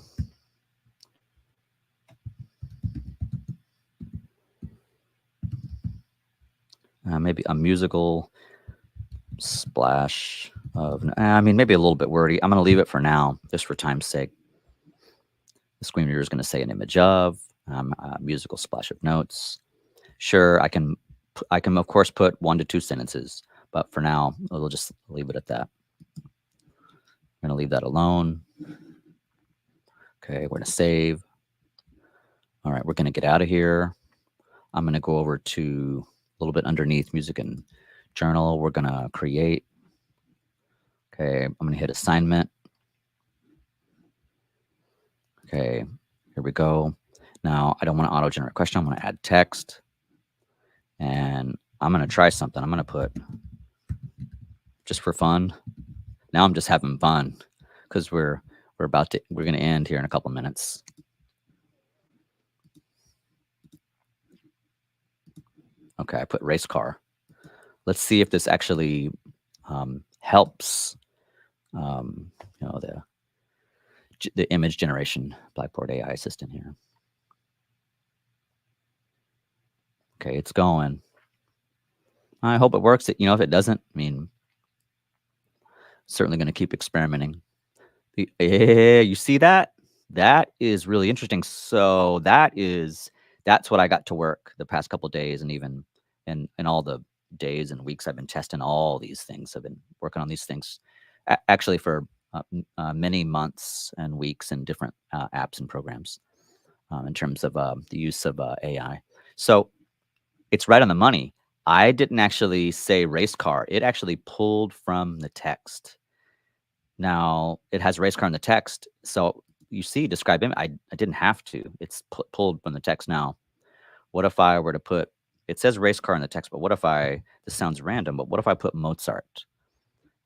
Maybe a musical splash of, I mean, maybe a little bit wordy. I'm going to leave it for now, just for time's sake. The screen reader is going to say an image of, a musical splash of notes. Sure, I can of course put 1 to 2 sentences, but for now, we'll just leave it at that. I'm going to leave that alone. Okay, we're going to save. All right, we're going to get out of here. I'm going to go over to a little bit underneath music and journal. We're going to create. Okay, I'm going to hit assignment. Okay, here we go. Now, I don't want to auto-generate question. I'm going to add text. And I'm going to try something. I'm going to put, just for fun. Now I'm just having fun because we're going to end here in a couple minutes. Okay, I put race car. Let's see if this actually helps, the image generation Blackboard AI assistant here. Okay, it's going. I hope it works. If it doesn't, I mean, certainly going to keep experimenting. Yeah, you see that? That is really interesting. So that's what I got to work the past couple of days, and even in all the days and weeks I've been testing all these things. I've been working on these things actually for many months and weeks in different apps and programs in terms of the use of AI. So it's right on the money. I didn't actually say race car. It actually pulled from the text. Now, it has race car in the text, so you see describe image. I didn't have to. It's pulled from the text now. What if I were to put, it says race car in the text, but what if this sounds random, but what if I put Mozart?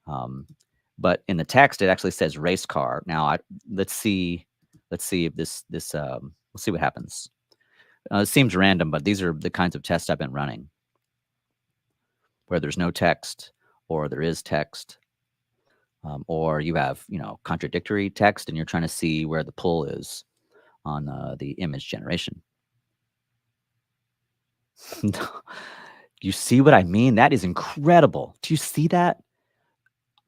But in the text, it actually says race car. Now, let's see if we'll see what happens. It seems random, but these are the kinds of tests I've been running, where there's no text or there is text. Or you have, contradictory text and you're trying to see where the pull is on the image generation. You see what I mean? That is incredible. Do you see that?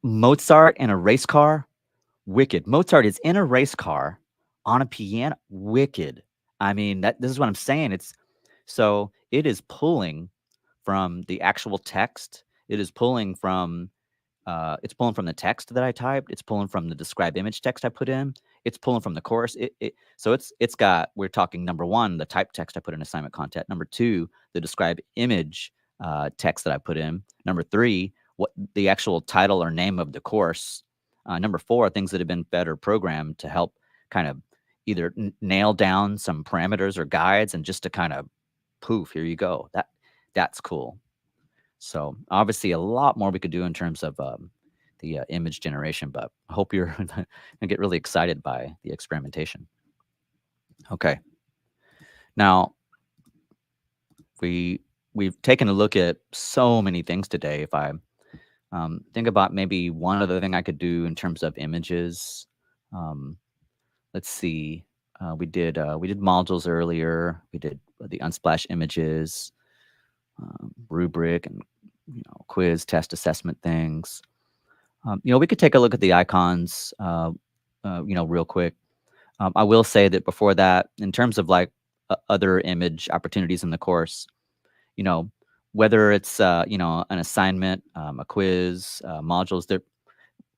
Mozart and a race car? Wicked. Mozart is in a race car on a piano. Wicked. I mean, this is what I'm saying. So it is pulling from the actual text. It is pulling from it's pulling from the text that I typed. It's pulling from the describe image text I put in. It's pulling from the course. So it's got, we're talking number 1, the type text I put in assignment content. Number 2, the describe image text that I put in. Number 3, what the actual title or name of the course. Number 4, things that have been better programmed to help kind of either nail down some parameters or guides, and just to kind of poof, here you go. That's cool. So obviously a lot more we could do in terms of the image generation, but I hope you're going to get really excited by the experimentation. Okay. Now, we've taken a look at so many things today. If I think about maybe one other thing I could do in terms of images, let's see. We did modules earlier. We did the Unsplash images, rubric, and quiz, test, assessment things. We could take a look at the icons, real quick. I will say that before that, in terms of like other image opportunities in the course, whether it's an assignment, a quiz, modules, they're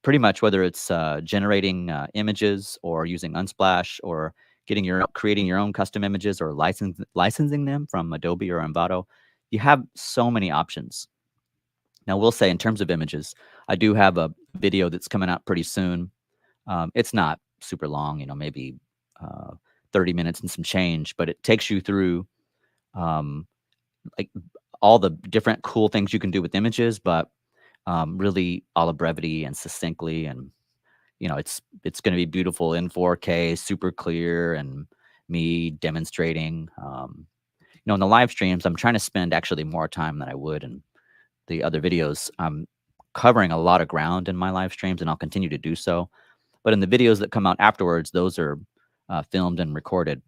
pretty much, whether it's generating images or using Unsplash or creating your own custom images or licensing them from Adobe or Envato, you have so many options. Now, we'll say in terms of images, I do have a video that's coming out pretty soon. It's not super long, maybe 30 minutes and some change, but it takes you through like all the different cool things you can do with images, but really all of brevity and succinctly. And, it's going to be beautiful in 4K, super clear, and me demonstrating. In the live streams, I'm trying to spend actually more time than I would in the other videos. I'm covering a lot of ground in my live streams, and I'll continue to do so. But in the videos that come out afterwards, those are filmed and recorded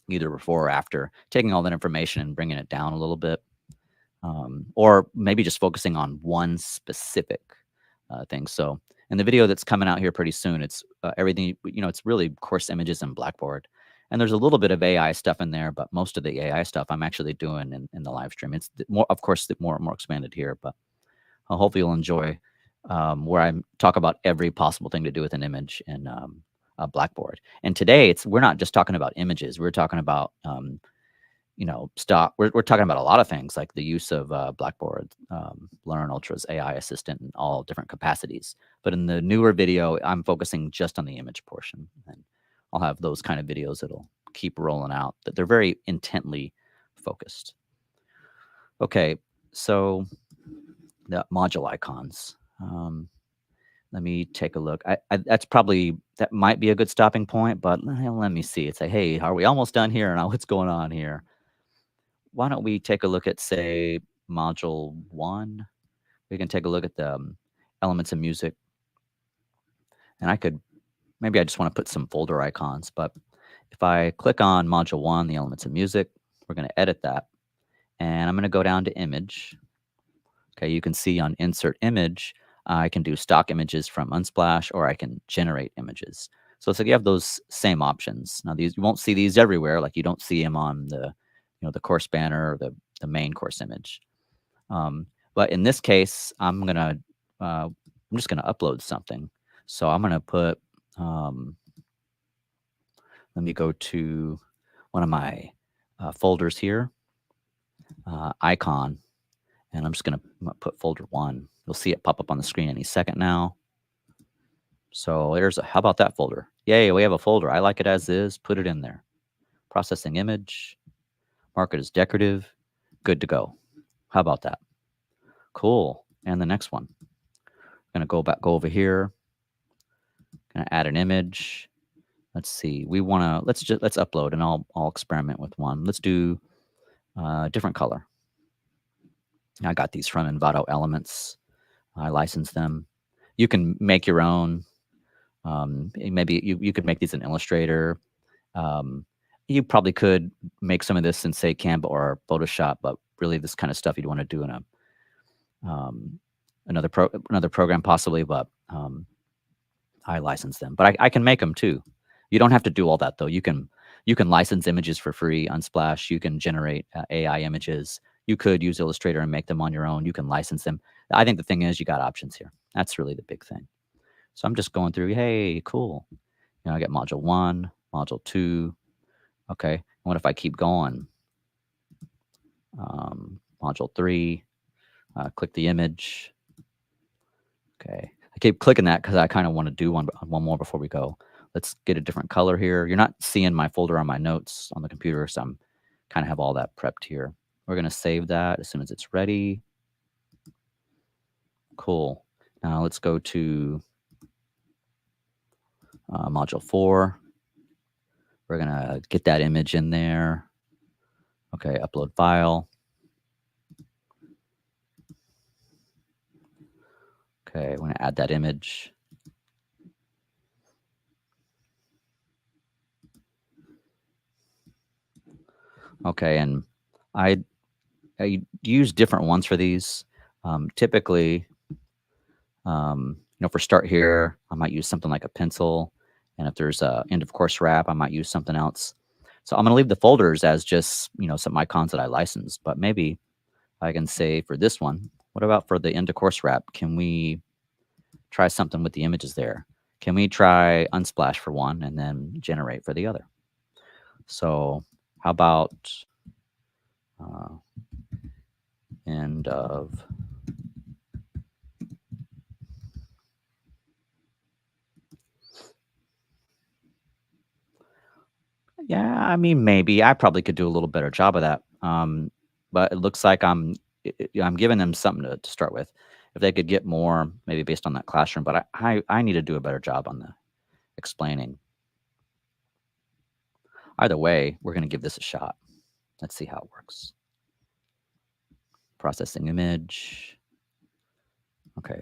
either before or after, taking all that information and bringing it down a little bit. or maybe just focusing on one specific thing. So in the video that's coming out here pretty soon, it's everything, it's really course images in Blackboard. And there's a little bit of AI stuff in there, but most of the AI stuff I'm actually doing in the live stream. It's more, of course, more expanded here, but hopefully you'll enjoy where I talk about every possible thing to do with an image in Blackboard. And today we're not just talking about images. We're talking about stock. We're talking about a lot of things like the use of Blackboard, Learn Ultra's AI assistant in all different capacities. But in the newer video, I'm focusing just on the image portion, and I'll have those kind of videos that'll keep rolling out. That they're very intently focused. Okay, so the module icons. Let me take a look. That might be a good stopping point, but let me see. It's like, hey, are we almost done here? Now what's going on here? Why don't we take a look at, say, module 1? We can take a look at the elements of music. And maybe I just want to put some folder icons. But if I click on module 1, the elements of music, we're going to edit that. And I'm going to go down to image. Okay, you can see on insert image, I can do stock images from Unsplash, or I can generate images. So you have those same options. Now you won't see these everywhere, like you don't see them on the course banner or the main course image. But in this case, I'm just gonna upload something. So I'm gonna put. Let me go to one of my folders here, icon. And I'm just going to put folder 1. You'll see it pop up on the screen any second now. So how about that folder? Yay, we have a folder. I like it as is. Put it in there. Processing image. Mark it as decorative. Good to go. How about that? Cool. And the next one. I'm going to go over here. Going to add an image. Let's see. Let's upload, and I'll experiment with one. Let's do a different color. I got these from Envato Elements. I license them. You can make your own. Maybe you could make these in Illustrator. You probably could make some of this in, say, Canva or Photoshop, but really this kind of stuff you'd want to do in another program possibly. But I license them. But I can make them too. You don't have to do all that though. You can license images for free on Unsplash. You can generate AI images. You could use Illustrator and make them on your own. You can license them. I think the thing is you got options here. That's really the big thing. So I'm just going through, hey, cool. I get module 1, module 2. Okay. What if I keep going? Module 3, click the image. Okay. I keep clicking that because I kind of want to do one more before we go. Let's get a different color here. You're not seeing my folder on my notes on the computer, so I'm kind of have all that prepped here. We're going to save that as soon as it's ready. Cool. Now let's go to module 4. We're going to get that image in there. Okay, upload file. Okay, we're going to add that image. Okay, and I use different ones for these. Typically, for start here, I might use something like a pencil. And if there's a end of course wrap, I might use something else. So I'm going to leave the folders as just, some icons that I license. But maybe I can say for this one, what about for the end of course wrap? Can we try something with the images there? Can we try Unsplash for one and then generate for the other? So how about end of yeah, I mean, maybe I probably could do a little better job of that. But it looks like I'm giving them something to start with. If they could get more, maybe based on that classroom, but I need to do a better job on the explaining. Either way, we're going to give this a shot. Let's see how it works. Processing image. Okay.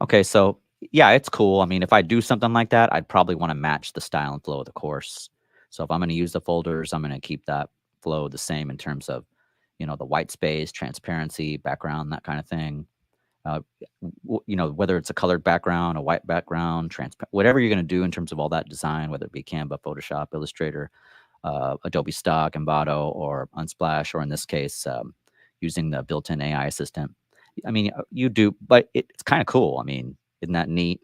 Okay, so yeah, it's cool. I mean, if I do something like that, I'd probably want to match the style and flow of the course. So if I'm going to use the folders, I'm going to keep that flow the same in terms of, the white space, transparency, background, that kind of thing. Uh, whether it's a colored background, a white background, whatever you're going to do in terms of all that design, whether it be Canva, Photoshop, Illustrator, Adobe Stock, Envato, or Unsplash, or in this case, using the built-in AI assistant. I mean, you do, but it's kind of cool. I mean, isn't that neat?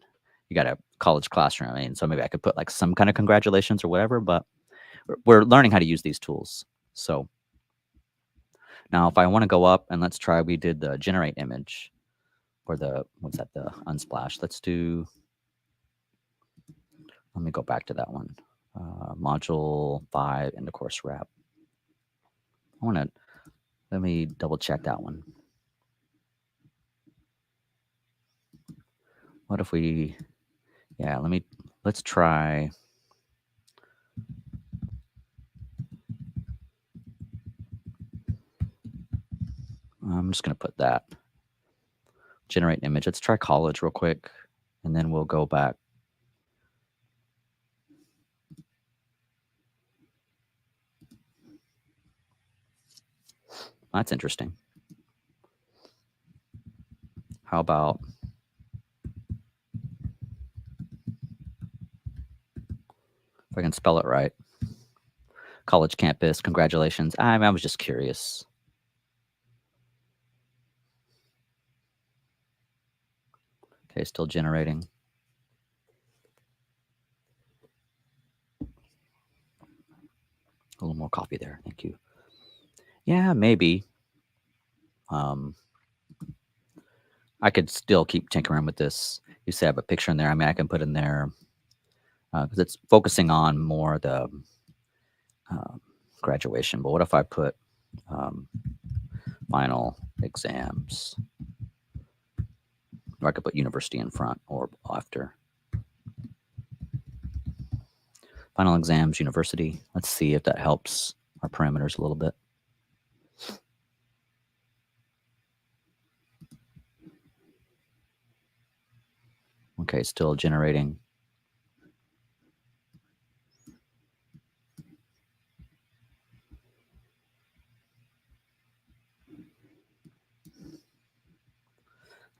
You got a college classroom. I mean, so maybe I could put like some kind of congratulations or whatever, but we're learning how to use these tools. So now if I want to go up and let's try, we did the generate image or the Unsplash. Let me go back to that one. Module 5 in the course wrap. Let me double check that one. What if let's try. I'm just going to put that. Generate image. Let's try college real quick, and then we'll go back. That's interesting. How about if I can spell it right? College campus, congratulations. I was just curious. Okay, still generating. A little more coffee there. Thank you. Yeah, maybe. I could still keep tinkering with this. You say I have a picture in there. I mean, I can put in there because it's focusing on more the graduation. But what if I put final exams? Or I could put university in front or after. Final exams, university. Let's see if that helps our parameters a little bit. Okay, still generating.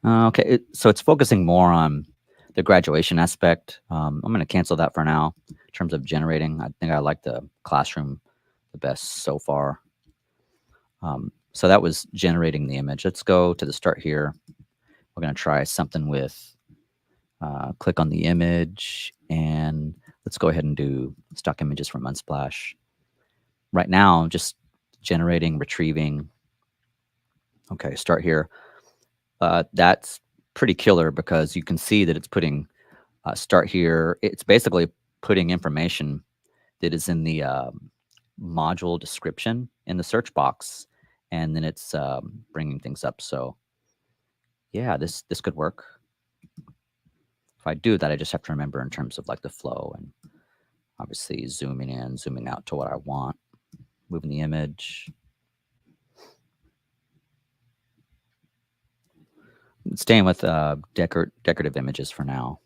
Okay, so it's focusing more on the graduation aspect. I'm going to cancel that for now. In terms of generating, I think I like the classroom the best so far. So that was generating the image. Let's go to the start here. We're going to try something with click on the image, and let's go ahead and do stock images from Unsplash. Right now, just generating, retrieving. Okay, start here. That's pretty killer because you can see that it's putting start here. It's basically putting information that is in the module description in the search box, and then it's bringing things up. So yeah, this could work. If I do that, I just have to remember in terms of like the flow and obviously zooming in, zooming out to what I want, moving the image. Staying with decorative images for now.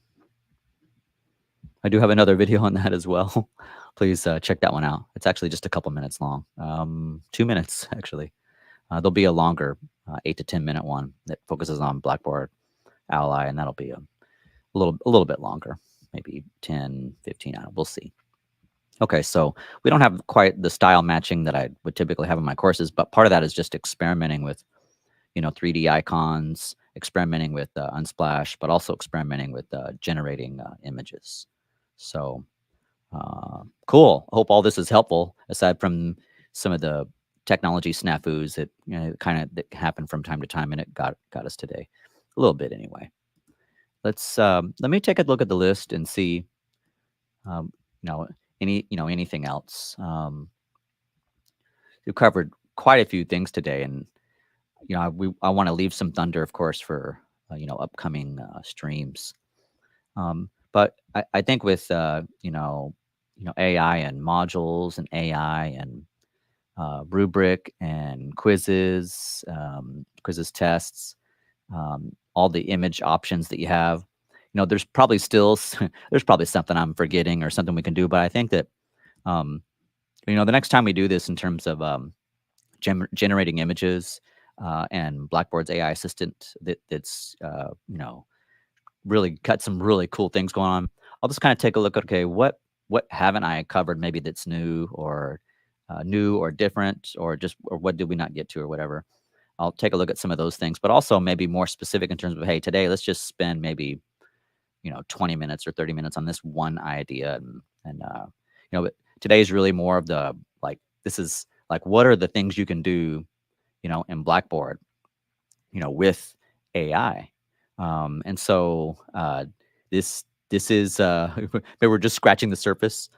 I do have another video on that as well. Please check that one out. It's actually just a couple minutes long. 2 minutes, actually. There'll be a longer 8 to 10 minute one that focuses on Blackboard Ally, and that'll be a little bit longer, maybe 10, 15. We'll see. Okay, so we don't have quite the style matching that I would typically have in my courses, but part of that is just experimenting with, 3D icons, experimenting with Unsplash, but also experimenting with generating images. So cool. I hope all this is helpful, aside from some of the technology snafus that that happen from time to time, and it got us today a little bit anyway. Let me take a look at the list and see anything else. We've covered quite a few things today, and I want to leave some thunder, of course, for upcoming streams. But I think with AI and modules and AI and rubric and quizzes, tests, all the image options that you have, there's probably there's probably something I'm forgetting or something we can do. But I think that the next time we do this in terms of generating images, and Blackboard's AI assistant that's, really got some really cool things going on. I'll just kinda take a look, okay, what haven't I covered maybe that's new or different or just or what did we not get to or whatever. I'll take a look at some of those things, but also maybe more specific in terms of, "Hey, today let's just spend maybe, 20 minutes or 30 minutes on this one idea," but today is really more of the, like, this is like, what are the things you can do, in Blackboard, with AI. And so this is maybe we're just scratching the surface.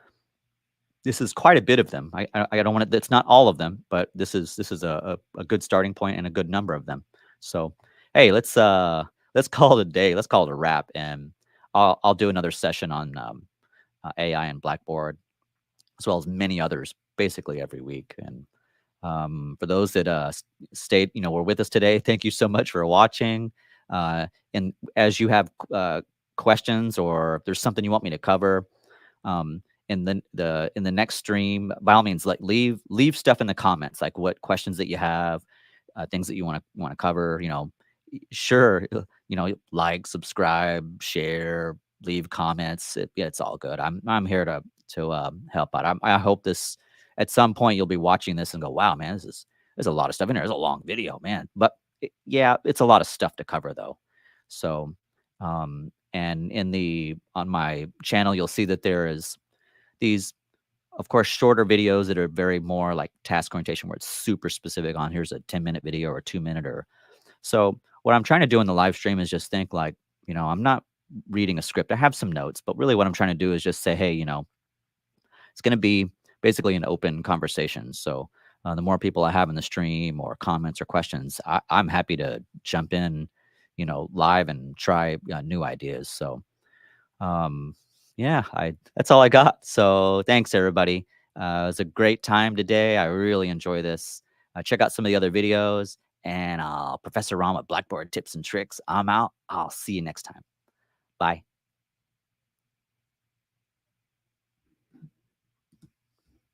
This is quite a bit of them. I don't want to. It's not all of them, but this is a good starting point and a good number of them. So hey, let's call it a day. Let's call it a wrap, and I'll do another session on AI and Blackboard as well as many others, basically every week. And for those that stayed, were with us today, thank you so much for watching. And as you have questions or if there's something you want me to cover, um, in the next stream, by all means, like leave stuff in the comments, like what questions that you have, things that you want to cover. Sure, like, subscribe, share, leave comments. Yeah, it's all good. I'm here to help out. I hope this at some point you'll be watching this and go, wow, man, there's a lot of stuff in there. There's a long video, man. But yeah, it's a lot of stuff to cover though. So, and on my channel, you'll see that there is these, of course, shorter videos that are very more like task orientation, where it's super specific on here's a 10-minute video or 2 minute or so. What I'm trying to do in the live stream is just think like, I'm not reading a script. I have some notes, but really what I'm trying to do is just say, hey, it's going to be basically an open conversation. So the more people I have in the stream or comments or questions, I'm happy to jump in, live and try new ideas. So yeah, I that's all I got. So thanks everybody. It was a great time today. I really enjoy this. Check out some of the other videos. And Professor Ron with Blackboard tips and tricks. I'm out. I'll see you next time. Bye.